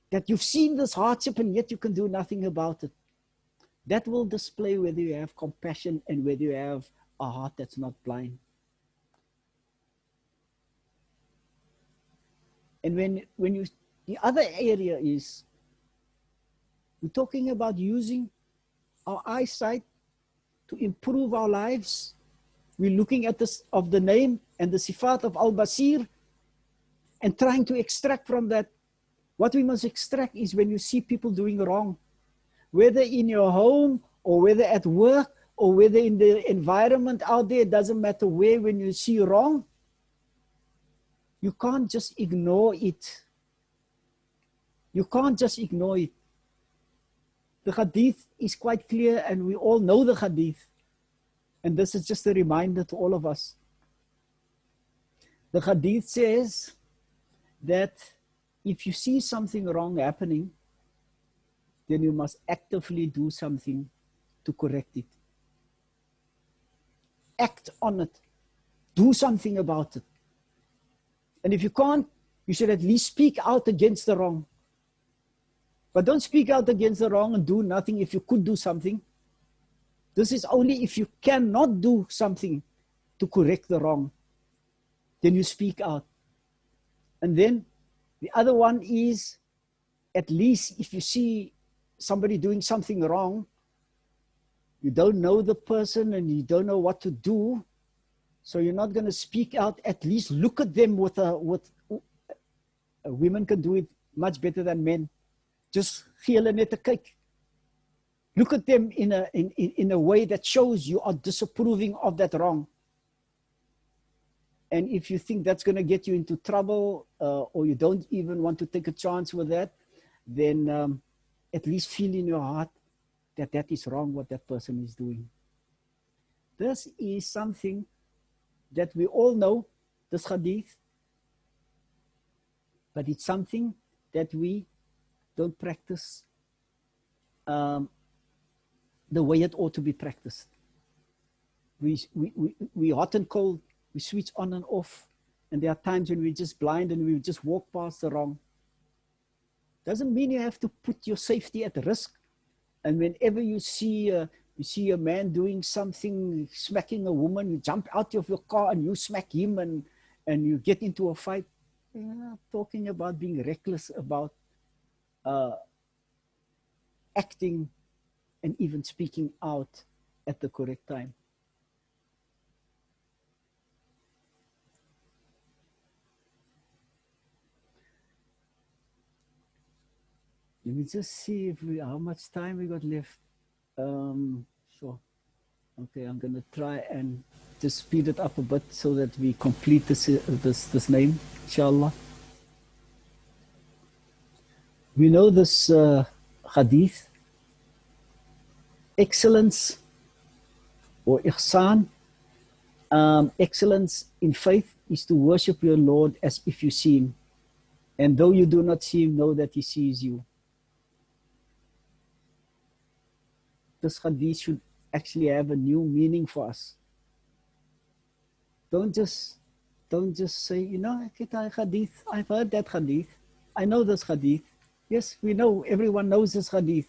that you've seen this hardship and yet you can do nothing about it. That will display whether you have compassion and whether you have a heart that's not blind. And the other area is, we're talking about using our eyesight to improve our lives. We're looking at this of the name and the sifat of Al Basir and trying to extract from that. What we must extract is when you see people doing wrong, whether in your home or whether at work or whether in the environment out there, it doesn't matter where, when you see wrong, you can't just ignore it. You can't just ignore it. The hadith is quite clear and we all know the hadith. And this is just a reminder to all of us. The hadith says that if you see something wrong happening, then you must actively do something to correct it. Act on it. Do something about it. And if you can't, you should at least speak out against the wrong. But don't speak out against the wrong and do nothing if you could do something. This is only if you cannot do something to correct the wrong. Then you speak out. And then the other one is, at least if you see somebody doing something wrong, you don't know the person and you don't know what to do, so you're not going to speak out. At least look at them with women can do it much better than men. Just geel net 'n kyk. Look at them in a way that shows you are disapproving of that wrong. And if you think that's going to get you into trouble, or you don't even want to take a chance with that, then at least feel in your heart that that is wrong what that person is doing. This is something that we all know, this hadith, but it's something that we don't practice the way it ought to be practiced. We hot and cold, we switch on and off, and there are times when we're just blind and we just walk past the wrong. Doesn't mean you have to put your safety at risk. And whenever you see a man doing something, smacking a woman, you jump out of your car and you smack him and you get into a fight. We're not talking about being reckless about acting and even speaking out at the correct time. Let me just see if how much time we got left. Sure. Okay, I'm gonna try and just speed it up a bit so that we complete this name, inshallah. We know this hadith, excellence or ihsan, excellence in faith is to worship your Lord as if you see him. And though you do not see him, know that he sees you. This hadith should actually have a new meaning for us. Don't just say, you know, hadith, I've heard that hadith. I know this hadith. Yes, we know, everyone knows this hadith.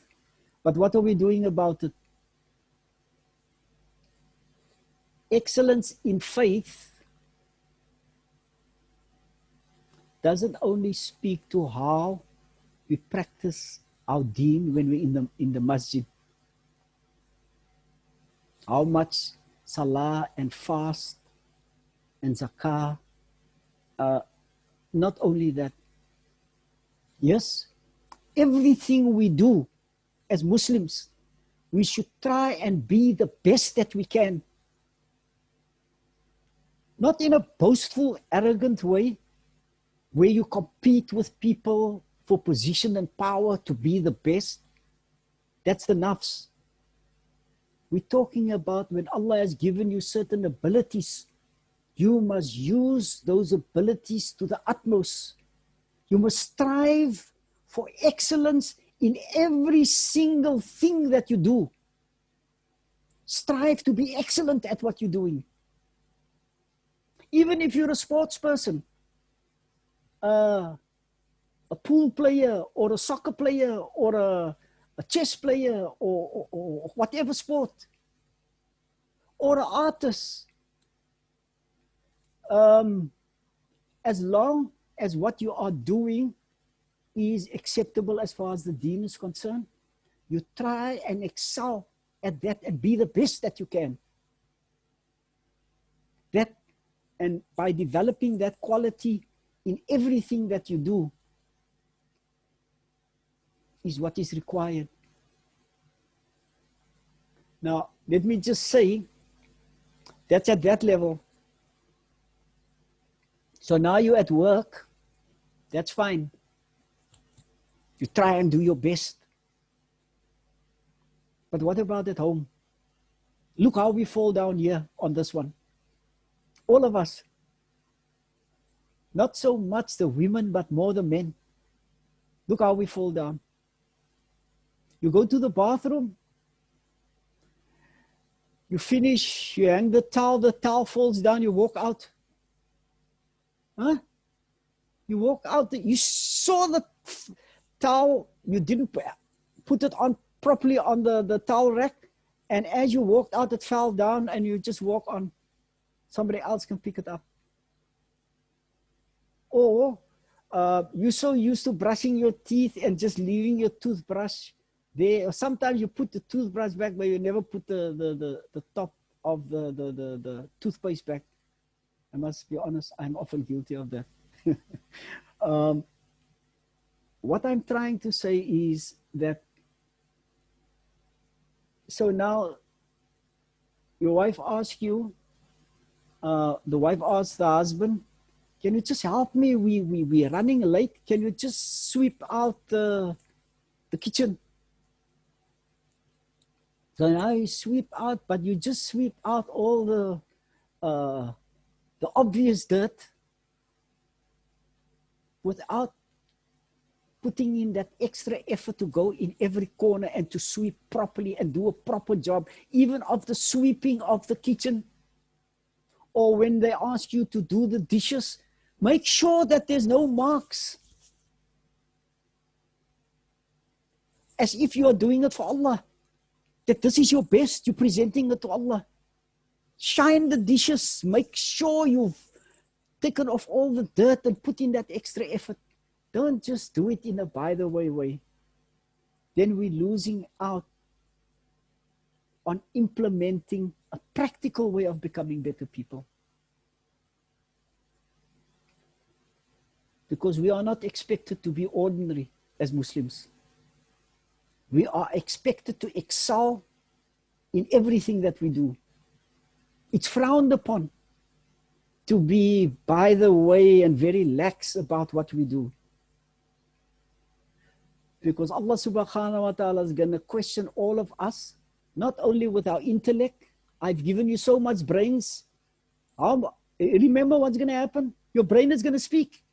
But what are we doing about it? Excellence in faith doesn't only speak to how we practice our deen when we're in the masjid. How much salah and fast and zakah. Not only that. Yes, everything we do as Muslims, we should try and be the best that we can. Not in a boastful, arrogant way, where you compete with people for position and power to be the best. That's the nafs. We're talking about when Allah has given you certain abilities, you must use those abilities to the utmost. You must strive for excellence in every single thing that you do. Strive to be excellent at what you're doing. Even if you're a sports person, a pool player or a soccer player or a chess player or whatever sport, or an artist, as long as what you are doing is acceptable as far as the deen is concerned, you try and excel at that and be the best that you can. That, and by developing that quality in everything that you do, is what is required. Now, let me just say, that's at that level. So now you're at work, that's fine. You try and do your best. But what about at home? Look how we fall down here on this one. All of us. Not so much the women, but more the men. Look how we fall down. You go to the bathroom, you finish, you hang the towel falls down, you walk out. Huh? You walk out, you saw the towel, you didn't put it on properly on the towel rack, and as you walked out, it fell down and you just walk on. Somebody else can pick it up. Or you're so used to brushing your teeth and just leaving your toothbrush there. Or sometimes you put the toothbrush back, but you never put the top of the toothpaste back. I must be honest, I'm often guilty of that. What I'm trying to say is that, so now your wife asks you, the wife asks the husband, can you just help me? We're running late. Can you just sweep out the kitchen? So now you sweep out, but you just sweep out all the obvious dirt without putting in that extra effort to go in every corner and to sweep properly and do a proper job, even of the sweeping of the kitchen. Or when they ask you to do the dishes, make sure that there's no marks. As if you are doing it for Allah. That this is your best, you're presenting it to Allah. Shine the dishes, make sure you've taken off all the dirt and put in that extra effort. Don't just do it in a by-the-way way. Then we're losing out on implementing a practical way of becoming better people. Because we are not expected to be ordinary as Muslims. We are expected to excel in everything that we do. It's frowned upon to be by the way and very lax about what we do. Because Allah subhanahu wa ta'ala is going to question all of us, not only with our intellect. I've given you so much brains. Remember what's going to happen? Your brain is going to speak.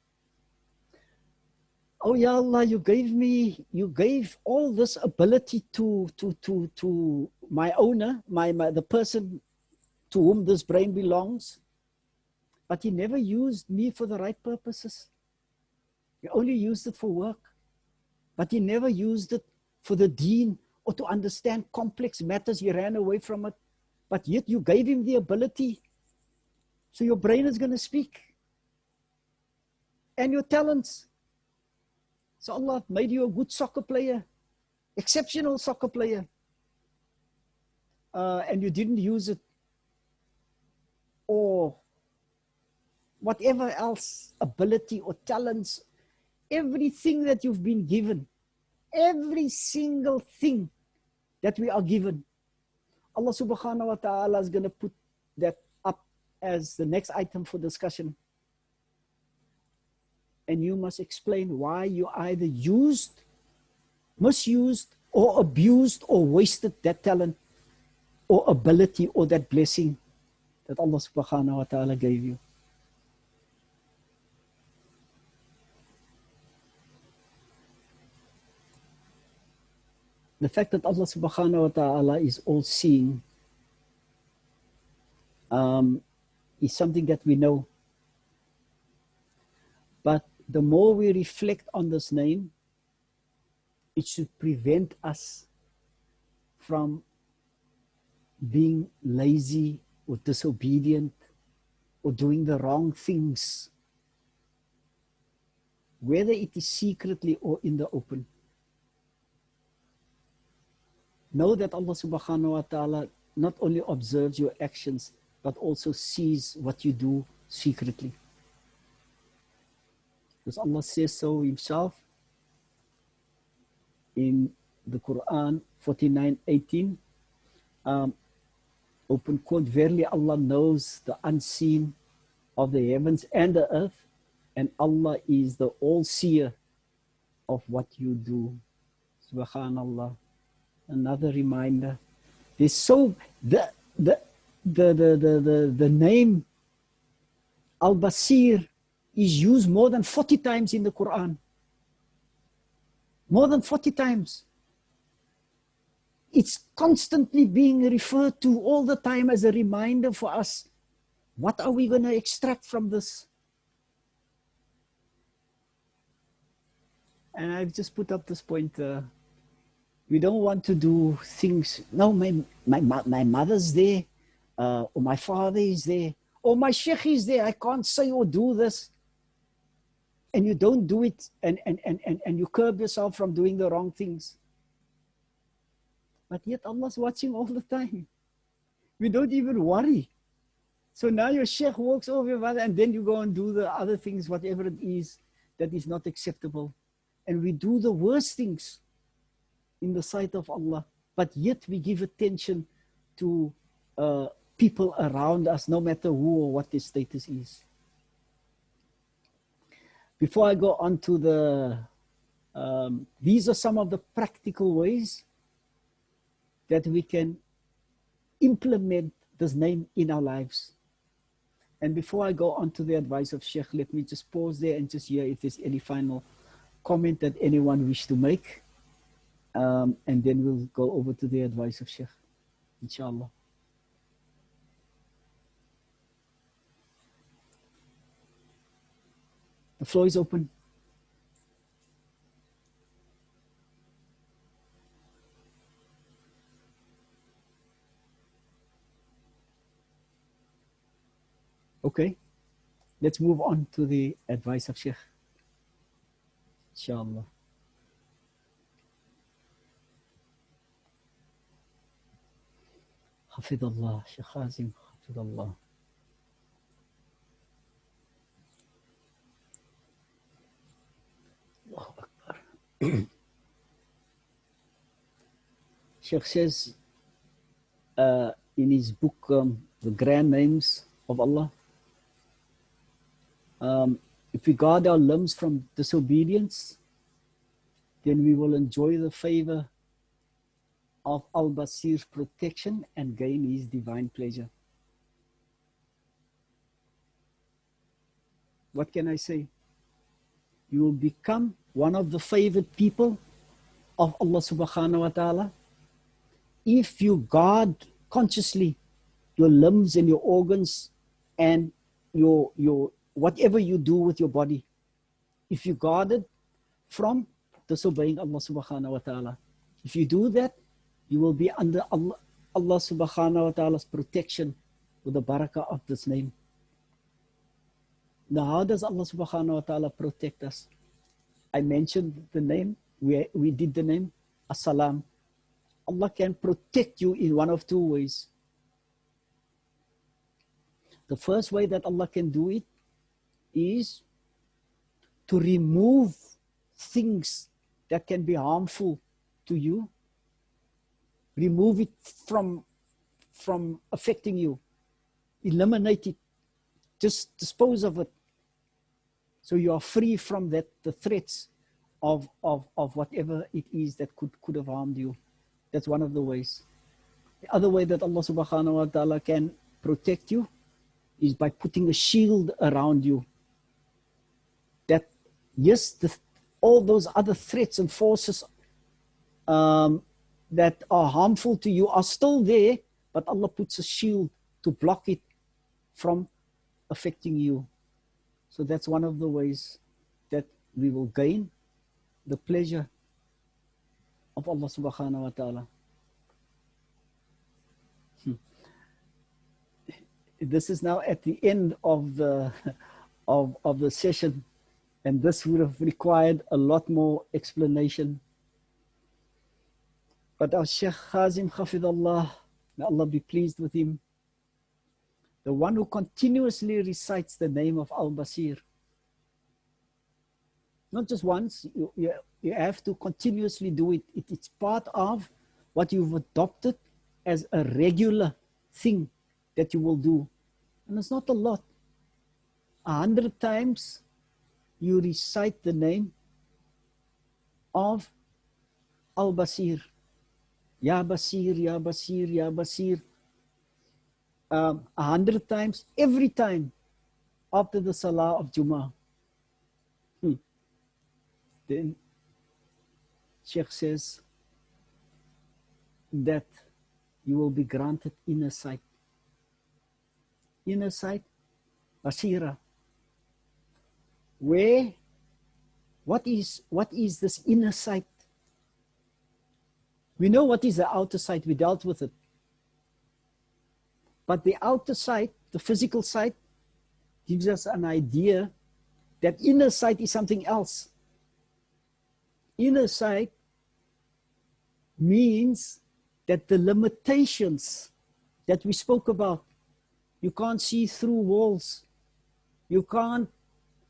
Oh, Ya Allah, you gave all this ability to my owner, the person to whom this brain belongs, but he never used me for the right purposes. He only used it for work, but he never used it for the deen or to understand complex matters. He ran away from it, but yet you gave him the ability. So your brain is going to speak. And your talents. So Allah made you a good soccer player, exceptional soccer player. And you didn't use it. Or whatever else, ability or talents, everything that you've been given, every single thing that we are given, Allah subhanahu wa ta'ala is going to put that up as the next item for discussion. And you must explain why you either used, misused, or abused or wasted that talent or ability or that blessing that Allah subhanahu wa ta'ala gave you. The fact that Allah subhanahu wa ta'ala is all-seeing is something that we know. But the more we reflect on this name, it should prevent us from being lazy or disobedient or doing the wrong things, whether it is secretly or in the open. Know that Allah subhanahu wa ta'ala not only observes your actions, but also sees what you do secretly. Because Allah says so himself in the Quran 49:18. Open quote, verily Allah knows the unseen of the heavens and the earth, and Allah is the all-seer of what you do. Subhanallah. Another reminder. There's so the name Al Basir is used more than 40 times in the Quran. More than 40 times. It's constantly being referred to all the time as a reminder for us. What are we going to extract from this? And I've just put up this point. We don't want to do things. No, my mother's there, or my father is there, or my sheikh is there. I can't say or do this. And you don't do it, and you curb yourself from doing the wrong things. But yet Allah's watching all the time. We don't even worry. So now your sheikh walks over your mother, and then you go and do the other things, whatever it is that is not acceptable. And we do the worst things in the sight of Allah, but yet we give attention to people around us, no matter who or what their status is. Before I go on to these are some of the practical ways that we can implement this name in our lives. And before I go on to the advice of Sheikh, let me just pause there and just hear if there's any final comment that anyone wish to make. And then we'll go over to the advice of Sheikh, inshallah. The floor is open. Okay, let's move on to the advice of Sheikh, inshallah. حفظ الله Sheikh Hazim, حفظ الله. الله أكبر. Sheikh says in his book, The Grand Names of Allah, if we guard our limbs from disobedience, then we will enjoy the favor of Al Basir's protection and gain his divine pleasure. What can I say? You will become one of the favored people of Allah subhanahu wa ta'ala if you guard consciously your limbs and your organs and your whatever you do with your body. If you guard it from disobeying Allah subhanahu wa ta'ala. If you do that, you will be under Allah subhanahu wa ta'ala's protection with the barakah of this name. Now, how does Allah subhanahu wa ta'ala protect us? I mentioned the name, we did the name, As-Salam. Allah can protect you in one of two ways. The first way that Allah can do it is to remove things that can be harmful to you. Remove it from affecting you. Eliminate it. Just dispose of it. So you are free from that, the threats of whatever it is that could have harmed you. That's one of the ways. The other way that Allah subhanahu wa ta'ala can protect you is by putting a shield around you. That, yes, all those other threats and forces that are harmful to you are still there, but Allah puts a shield to block it from affecting you. So that's one of the ways that we will gain the pleasure of Allah subhanahu wa ta'ala. This is now at the end of the session, and this would have required a lot more explanation. But our Sheikh Khazim Hafidullah, may Allah be pleased with him, the one who continuously recites the name of Al Basir, not just once, you have to continuously do it. It's part of what you've adopted as a regular thing that you will do. And it's not a lot. 100 times you recite the name of Al Basir. Ya Basir, Ya Basir, Ya Basir. 100 times, every time after the Salah of Jummah. Then Sheikh says that you will be granted inner sight. Inner sight, Basira. What is this inner sight? We know what is the outer sight, we dealt with it. But the outer sight, the physical sight, gives us an idea that inner sight is something else. Inner sight means that the limitations that we spoke about, you can't see through walls, you can't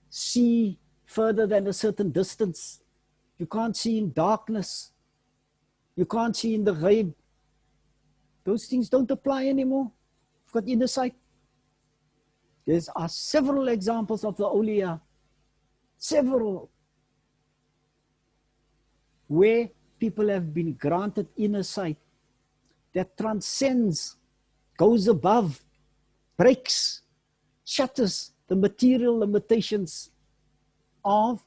see further than a certain distance, you can't see in darkness, you can't see in the ghaib. Those things don't apply anymore. You've got inner sight. There are several examples of the awliya, several, where people have been granted inner sight that transcends, goes above, breaks, shatters the material limitations of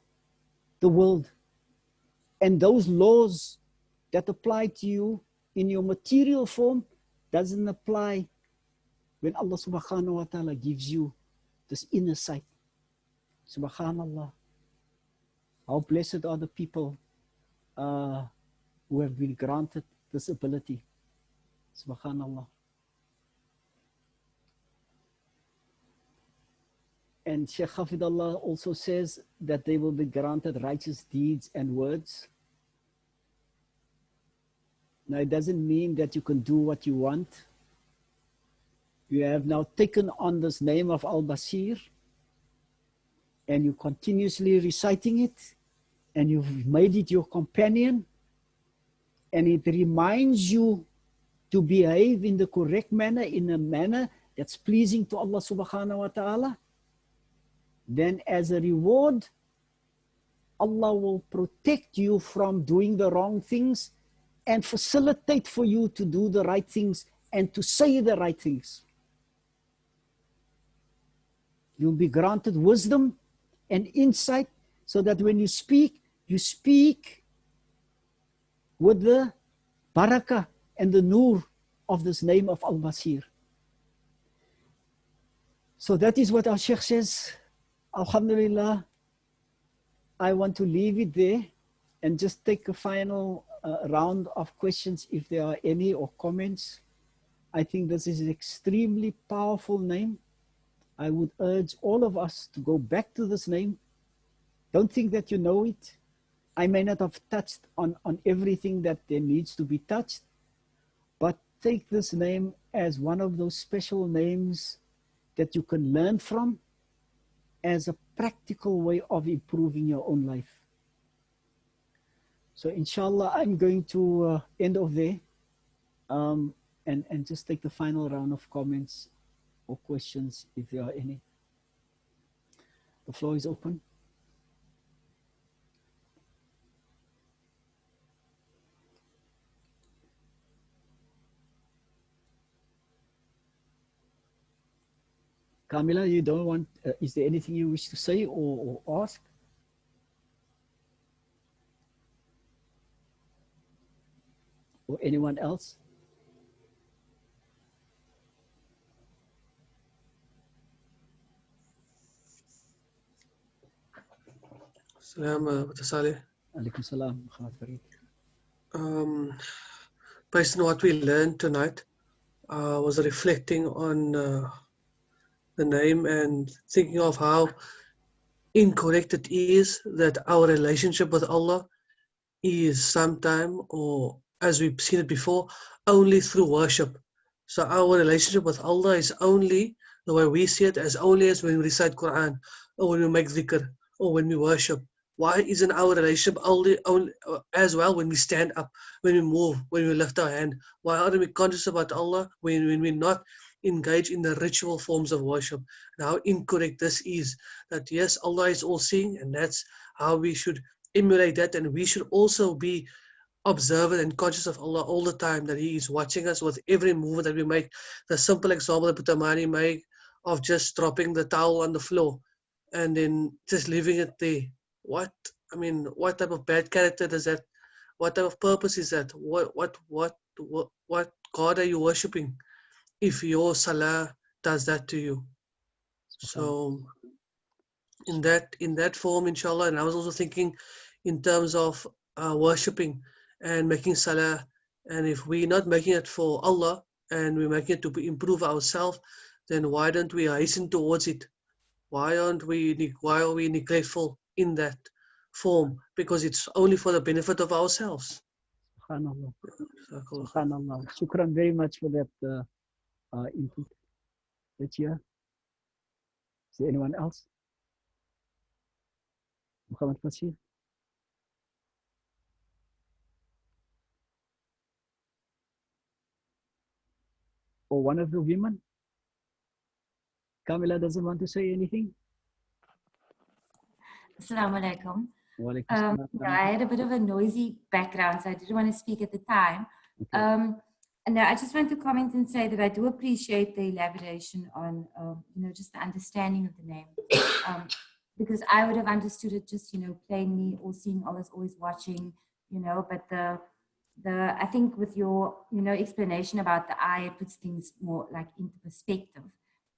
the world. And those laws that apply to you in your material form doesn't apply when Allah subhanahu wa ta'ala gives you this inner sight. Subhanallah. How blessed are the people who have been granted this ability. Subhanallah. And Sheikh Hafidullah also says that they will be granted righteous deeds and words. Now, it doesn't mean that you can do what you want. You have now taken on this name of Al Basir, and you're continuously reciting it, and you've made it your companion, and it reminds you to behave in the correct manner, in a manner that's pleasing to Allah subhanahu wa ta'ala, then as a reward, Allah will protect you from doing the wrong things and facilitate for you to do the right things and to say the right things. You'll be granted wisdom and insight so that when you speak with the barakah and the nur of this name of Al Basir. So that is what our Sheikh says. Alhamdulillah, I want to leave it there and just take a final round of questions if there are any, or comments. I think this is an extremely powerful name. I would urge all of us to go back to this name. Don't think that you know it. I may not have touched on everything that there needs to be touched, but take this name as one of those special names that you can learn from as a practical way of improving your own life. So inshallah, I'm going to end off there and just take the final round of comments or questions if there are any. The floor is open. Kamila, you don't want, is there anything you wish to say or ask? Or anyone else? Salam, Salie. Alaikum salam. Based on what we learned tonight, was reflecting on the name and thinking of how incorrect it is that our relationship with Allah is sometime, or as we've seen it before, only through worship. So our relationship with Allah is only, the way we see it, as only as when we recite Quran, or when we make dhikr, or when we worship. Why isn't our relationship only as well when we stand up, when we move, when we lift our hand? Why aren't we conscious about Allah when we're not engaged in the ritual forms of worship? And how incorrect this is, that yes, Allah is all seeing, and that's how we should emulate that, and we should also be observant and conscious of Allah all the time, that He is watching us with every movement that we make. The simple example that Manie made of just dropping the towel on the floor and then just leaving it there. What type of bad character does that? What type of purpose is that? What God are you worshipping if your salah does that to you? So in that form, inshallah. And I was also thinking in terms of worshipping and making salah, and if we're not making it for Allah and we're making it to improve ourselves, then why don't we hasten towards it? Why are we neglectful in that form? Because it's only for the benefit of ourselves. Subhanallah. Subhanallah. Shukran very much for that input. Is there anyone else? Muhammad Fasir? Or one of the women? Kamila doesn't want to say anything? Assalamu alaikum. Walaikum I had a bit of a noisy background, so I didn't want to speak at the time. Okay. And I just want to comment and say that I do appreciate the elaboration on, just the understanding of the name. Because I would have understood it just, plainly, or seeing Allah's always watching, but I think with your, explanation about the eye, it puts things more like into perspective.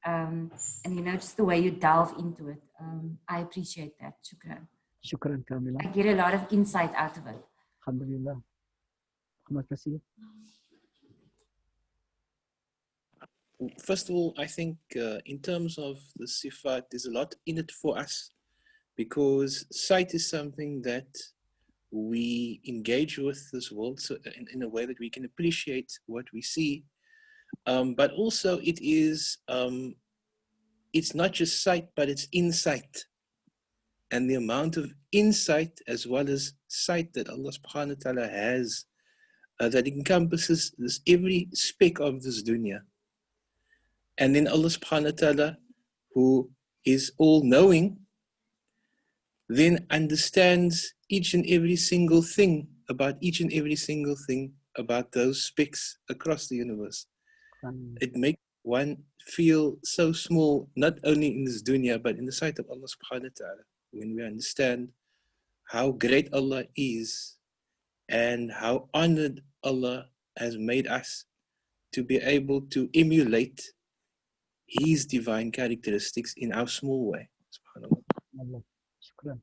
And, just the way you delve into it. I appreciate that. Shukran. Shukran, Kamila. I get a lot of insight out of it. Alhamdulillah. Muhammad Fasir? First of all, I think in terms of the sifat, there's a lot in it for us, because sight is something that we engage with this world so in a way that we can appreciate what we see. But also it is, it's not just sight, but it's insight. And the amount of insight as well as sight that Allah subhanahu wa ta'ala has that encompasses this every speck of this dunya. And then Allah subhanahu wa ta'ala, who is all-knowing, then understands each and every single thing about each and every single thing about those specks across the universe. It makes one feel so small, not only in this dunya, but in the sight of Allah subhanahu wa ta'ala, when we understand how great Allah is and how honored Allah has made us to be able to emulate His divine characteristics in our small way. SubhanAllah. Allah. Shukran.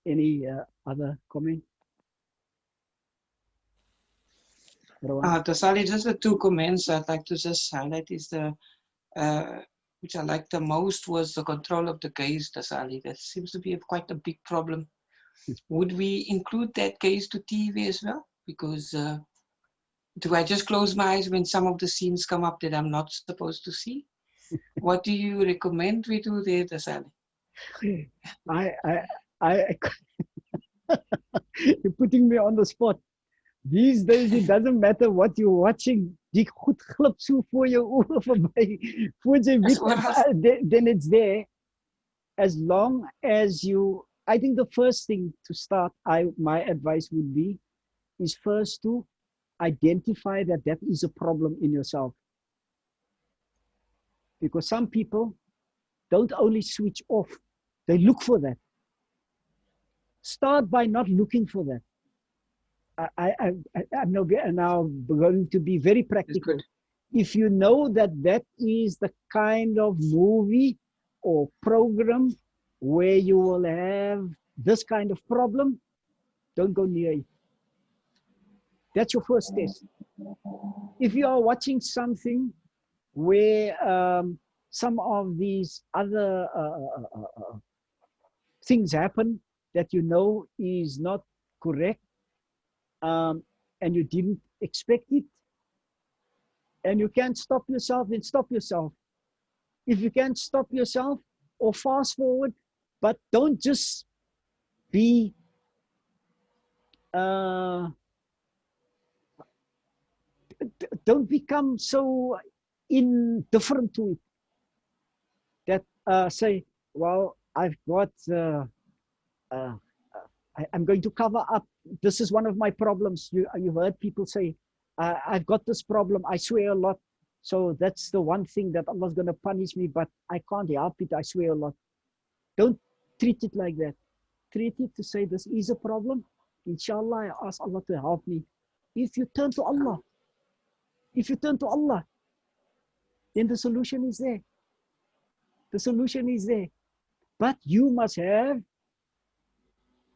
Any other comment? Salie, just the two comments I'd like to just highlight is the, which I liked the most was the control of the gaze, Salie. That seems to be quite a big problem. Would we include that gaze to TV as well? Because do I just close my eyes when some of the scenes come up that I'm not supposed to see? What do you recommend we do there, Salie? You're putting me on the spot. These days, it doesn't matter what you're watching. Die goed glip so voor jou oor verby. Voor jy weet, then it's there. As long as you, I think the first thing to start, my advice would be, is first to identify that that is a problem in yourself. Because some people don't only switch off, they look for that. Start by not looking for that. I'm now going to be very practical. If you know that that is the kind of movie or program where you will have this kind of problem, don't go near it. That's your first test. If you are watching something where some of these other things happen that you know is not correct, and you didn't expect it, and you can't stop yourself, then stop yourself. If you can't stop yourself, or fast forward, but don't just be don't become so indifferent to it that say, well, I've got I'm going to cover up. This is one of my problems. You've heard people say, I've got this problem. I swear a lot. So that's the one thing that Allah's going to punish me, but I can't help it. I swear a lot. Don't treat it like that. Treat it to say, this is a problem. Inshallah, I ask Allah to help me. If you turn to Allah, then the solution is there. The solution is there. But you must have,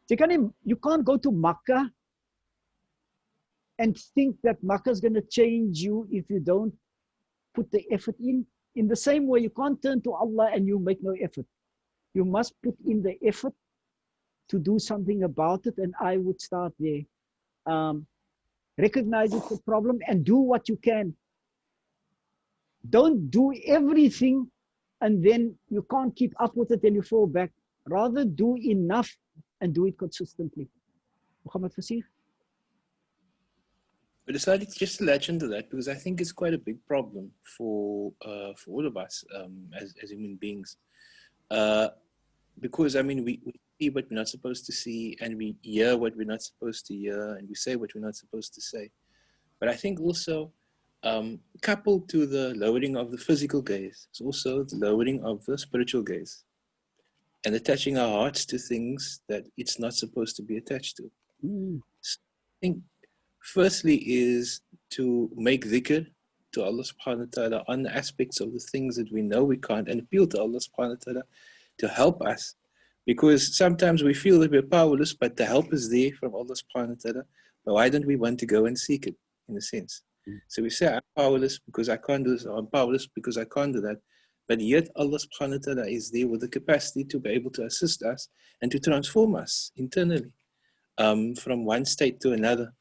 you can't go to Makkah and think that Makkah is going to change you if you don't put the effort in. In the same way, you can't turn to Allah and you make no effort. You must put in the effort to do something about it, and I would start there. Recognize it's a problem and do what you can. Don't do everything and then you can't keep up with it and you fall back. Rather do enough and do it consistently. Muhammad Fasir? I decided just to latch into that because I think it's quite a big problem for all of us as human beings. Because, I mean, we see what we're not supposed to see, and we hear what we're not supposed to hear, and we say what we're not supposed to say. But I think also, coupled to the lowering of the physical gaze, it's also the lowering of the spiritual gaze and attaching our hearts to things that it's not supposed to be attached to. So I think firstly is to make dhikr to Allah subhanahu wa ta'ala on the aspects of the things that we know we can't, and appeal to Allah subhanahu wa ta'ala to help us, because sometimes we feel that we're powerless, but the help is there from Allah subhanahu wa ta'ala. But why don't we want to go and seek it, in a sense? So we say, I'm powerless because I can't do this, or I'm powerless because I can't do that. But yet Allah subhanahu wa ta'ala is there with the capacity to be able to assist us and to transform us internally from one state to another.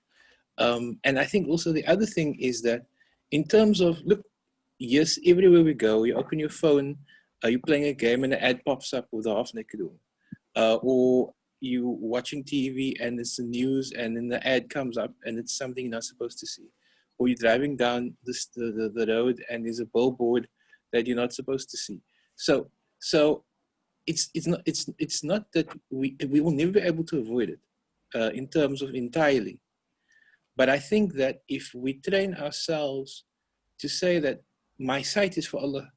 And I think also the other thing is that in terms of, look, yes, everywhere we go, you open your phone, you're playing a game and an ad pops up with a half-naked woman. Or you watching TV and it's the news and then the ad comes up and it's something you're not supposed to see. Or you're driving down the road and there's a billboard that you're not supposed to see. So it's not that we will never be able to avoid it in terms of entirely. But I think that if we train ourselves to say that my sight is for Allah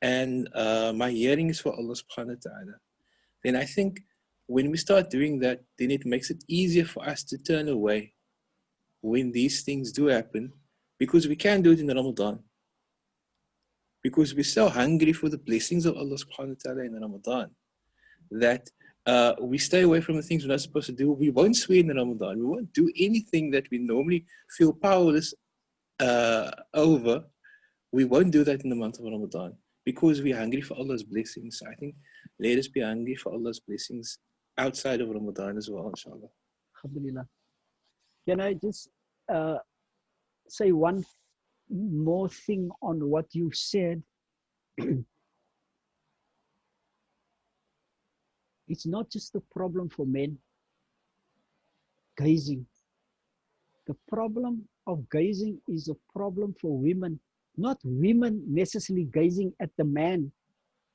and my hearing is for Allah subhanahu wa ta'ala, then I think when we start doing that, then it makes it easier for us to turn away when these things do happen, because we can do it in Ramadan. Because we're so hungry for the blessings of Allah subhanahu wa ta'ala in Ramadan that we stay away from the things we're not supposed to do. We won't swear in Ramadan. We won't do anything that we normally feel powerless over. We won't do that in the month of Ramadan because we're hungry for Allah's blessings. So I think let us be hungry for Allah's blessings outside of Ramadan as well, inshallah. Alhamdulillah. Can I just say one more thing on what you said? It's not just a problem for men gazing. The problem of gazing is a problem for women, not women necessarily gazing at the man.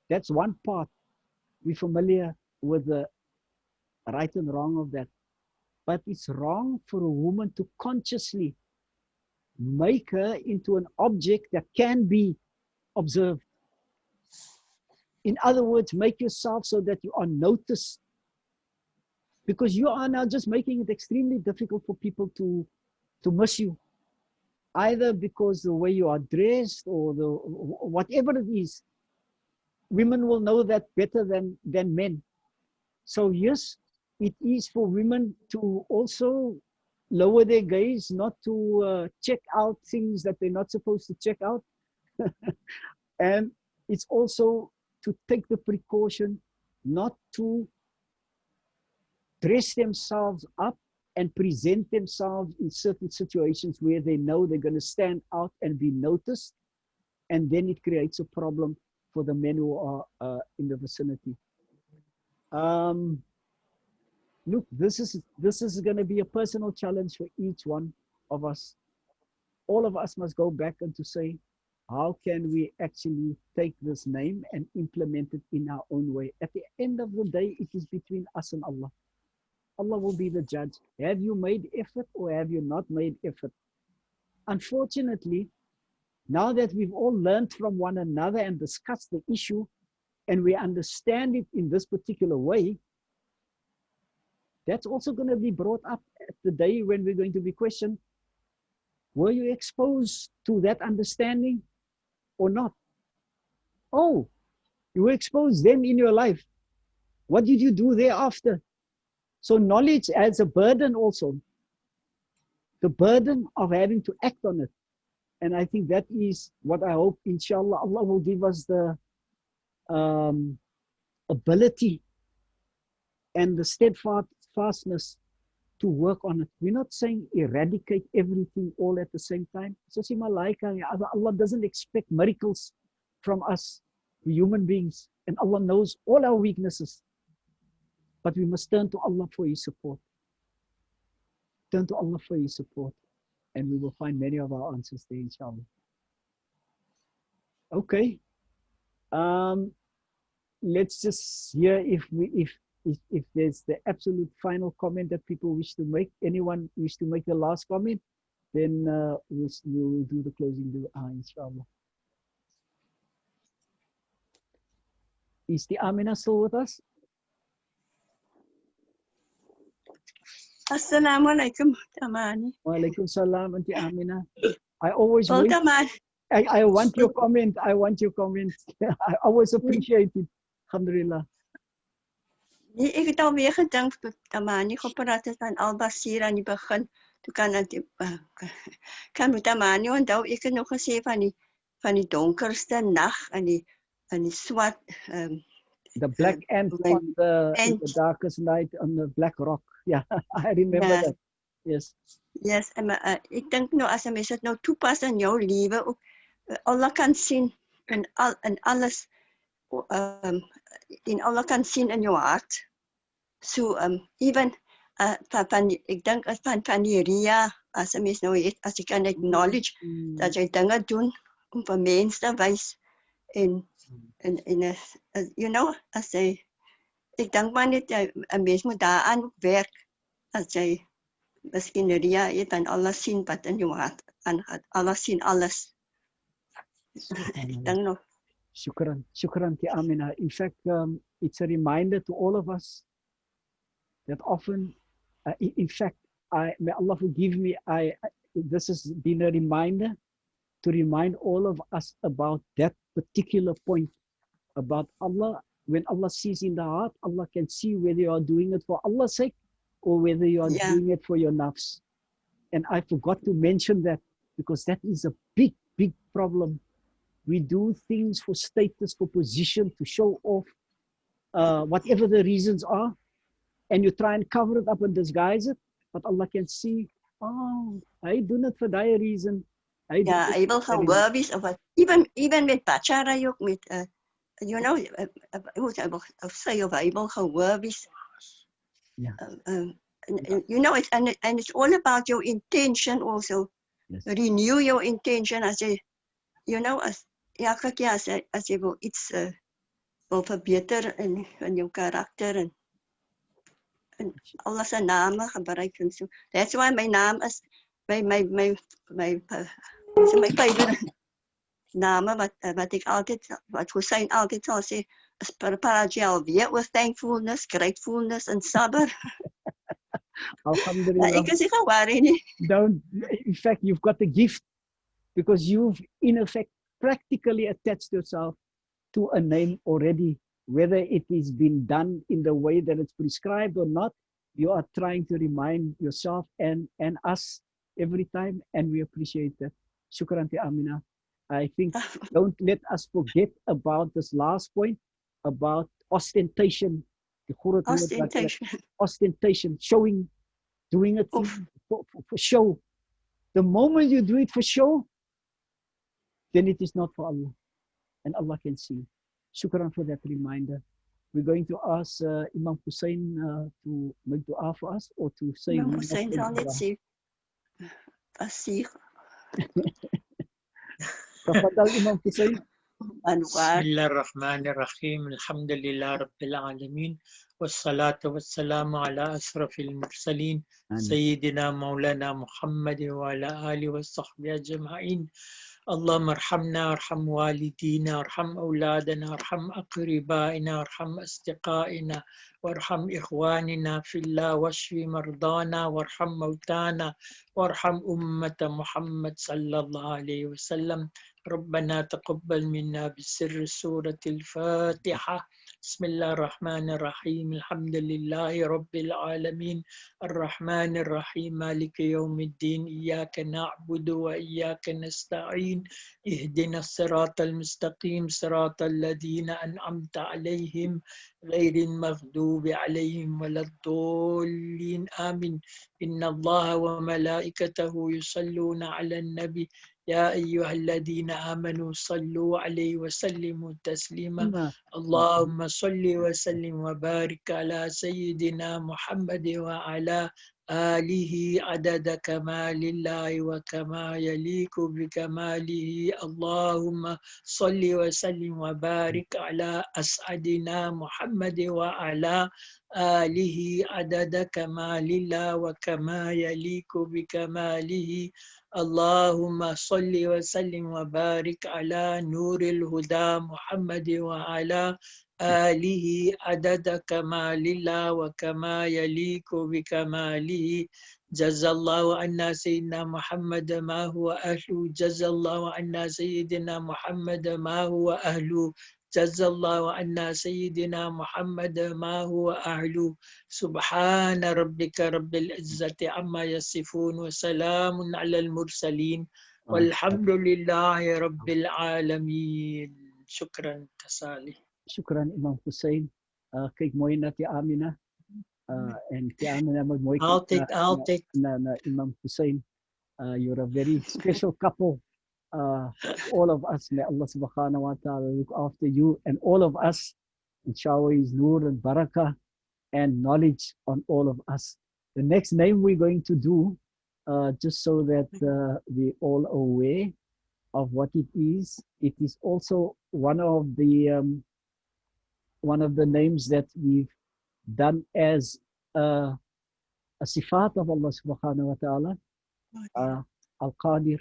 That's one part. We're familiar with the right and wrong of that. But it's wrong for a woman to consciously make her into an object that can be observed. In other words, make yourself so that you are noticed. Because you are now just making it extremely difficult for people to miss you. Either because the way you are dressed or whatever it is. Women will know that better than men. So yes, it is for women to also lower their gaze, not to check out things that they're not supposed to check out. And it's also to take the precaution not to dress themselves up and present themselves in certain situations where they know they're going to stand out and be noticed. And then it creates a problem for the men who are in the vicinity. Look, this is going to be a personal challenge for each one of us. All of us must go back and to say, how can we actually take this name and implement it in our own way? At the end of the day, it is between us and Allah. Allah will be the judge. Have you made effort or have you not made effort? Unfortunately, now that we've all learned from one another and discussed the issue, and we understand it in this particular way, that's also going to be brought up at the day when we're going to be questioned. Were you exposed to that understanding or not? Oh, you were exposed then in your life. What did you do thereafter? So knowledge adds a burden also. The burden of having to act on it. And I think that is what I hope, inshallah, Allah will give us the ability and the steadfastness to work on it. We're not saying eradicate everything all at the same time. So see, Malaa'ikah, Allah doesn't expect miracles from us, human beings. And Allah knows all our weaknesses. But we must turn to Allah for His support. Turn to Allah for His support. And we will find many of our answers there, inshallah. Okay. Let's just hear if there's the absolute final comment that people wish to make. Anyone wish to make the last comment? Then we'll do the closing dua, inshallah. Is the Amina still with us? Assalamu alaikum, Manie. Wa alaikum salam, Auntie Amina. I always wait. Welcome, Manie. I want your comment. I want your comment. I always appreciate it. Alhamdulillah. Ik het alweer gedankt dat Manie gepraat het van Al Basir aan die begin. Toen kan met Manie onthou ek het nog gesê van die donkerste nag en die swart the black ant on the darkest night on the black rock. Yeah, I remember that. Yes. Yes, maar ek dink nou as 'n mens dit nou toepas in jou lewe, Allah kan sien in alles en Allah kan sien in jou hart. So even ek dink as van die ria, as 'n mens nou het, as jy kan acknowledge dat jy dinge doen om vir mense te wys en you know, as jy ek dink maar net 'n mens moet daaraan werk as jy miskien ria het en alles sien wat in jou hart aangaan. Allah sien alles. Ek dink nog. Shukran ki Amina. In fact, it's a reminder to all of us that often, in fact, may Allah forgive me, this has been a reminder to remind all of us about that particular point about Allah. When Allah sees in the heart, Allah can see whether you are doing it for Allah's sake or whether you are doing it for your nafs. And I forgot to mention that because that is a big, big problem. We do things for status, for position, to show off, whatever the reasons are. And you try and cover it up and disguise it. But Allah can see, oh, I do it for that reason. Ja, hy wil gewoon wees, of even met Bachara ook, met, you know, hy wil gewoon wees. You know, and it's all about your intention also. Yes. Renew your intention as jy, you know, elke keer as jy wil iets wil verbeter in jou karakter en Allah se name gebruik en so. That's why my naam is my favorite name wat ek altyd, wat Hussein altyd sal sê, is prepare weer with thankfulness, gratefulness and sabr. Alhamdulillah. Ek is nie worry nie. Don't, in fact, you've got the gift because you've in effect practically attached yourself to a name already. Whether it is been done in the way that it's prescribed or not, you are trying to remind yourself and us every time, and we appreciate that. Shukran ti Amina. I think don't let us forget about this last point about ostentation. Ostentation, showing, doing it for show. The moment you do it for show, then it is not for Allah, and Allah can see. Shukran for that reminder. We're going to ask Imam Hussein to make dua for us or to say. Imam Hussein zal net sê, Basir. Tafadhal Imam Hussein. Bismillahirrahmanirrahim. Alhamdulillah Rabbil Alameen. Wassalatu wassalamu ala asrafil mursaleen. Sayyidina Maulana Muhammad wa ala alihi wa sahbihi ajma'in. اللهم ارحمنا ارحم والدينا ارحم أولادنا ارحم أقربائنا ارحم أصدقائنا وارحم إخواننا في الله واشف مرضانا وارحم موتانا وارحم أمة محمد صلى الله عليه وسلم. ربنا تقبل منا بسر سورة الفاتحة. بسم الله الرحمن الرحيم. الحمد لله رب العالمين الرحمن الرحيم مالك يوم الدين إياك نعبد وإياك نستعين اهدنا الصراط المستقيم صراط الذين أنعمت عليهم غير المغضوب عليهم ولا الضالين آمين. إن الله وملائكته يصلون على النبي يا أيها الذين آمنوا صلوا عليه وسلموا تسليما. اللهم صل وسلم وبارك على سيدنا محمد وعلى آله عدد كمال الله وكما يليق بكماله. اللهم صل وسلم وبارك على أسعدنا محمد وعلى آله عدد كمال الله وكما يليق بكماله. اللهم صل وسلم وبارك على نور الهدى محمد وعلى آله عدد كمال الله وكما يليق بكماله. جزا الله عنا سيدنا محمد ما هو أهله. جزا الله عنا سيدنا محمد ما هو أهله. جزا الله عنا سيدنا محمد ما هو أهله. سبحان ربك رب العزة عما يصفون وسلام على المرسلين والحمد لله رب العالمين. شكرا Salie. Shukran Imam Hussein. Kyk mooi na die Amina. En die Amina moet mooi kyk na Imam Hussein. You're a very special couple. All of us, may Allah subhanahu wa ta'ala look after you and all of us. Inshallah, His Noor and Barakah and knowledge on all of us. The next name we're going to do, just so that we're all aware of what it is also one of the names that we've done as a sifat of Allah subhanahu wa ta'ala, Al-Qadir.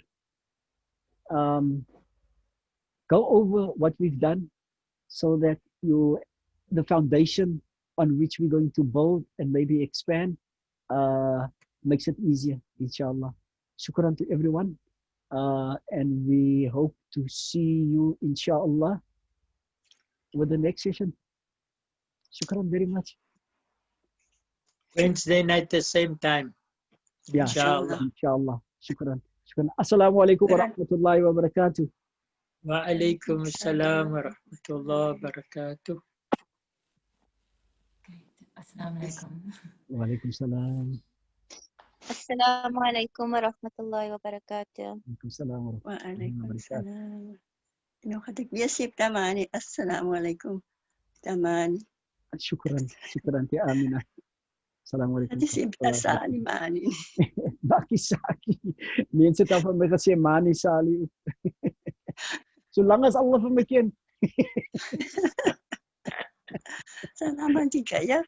Go over what we've done so that the foundation on which we're going to build and maybe expand makes it easier, inshallah. Shukran to everyone. And we hope to see you, inshallah, with the next session. Shukran very much. Wednesday night the same time. Yeah, Inshallah. inshallah. Shukran. Shukran. Assalamu alaikum wa rahmatullahi wa barakatuh. Wa alaikum assalam wa rahmatullahi wa barakatuh. Assalamu alaikum. Wa alaikum salam. Assalamu alaikum wa rahmatullahi wa barakatuh. Alaikum salam wa Waalaikumsalam. Nukatik biasip tamani. Assalamu alaikum. Tamani. Shukran. Shukran ti Amina. Assalamu alaikum. Hadi sip Salie Manie. Baki Salie. Minsan tayo may kasi Manie Salie. So lang as Allah pamakin. Salamat di kaya.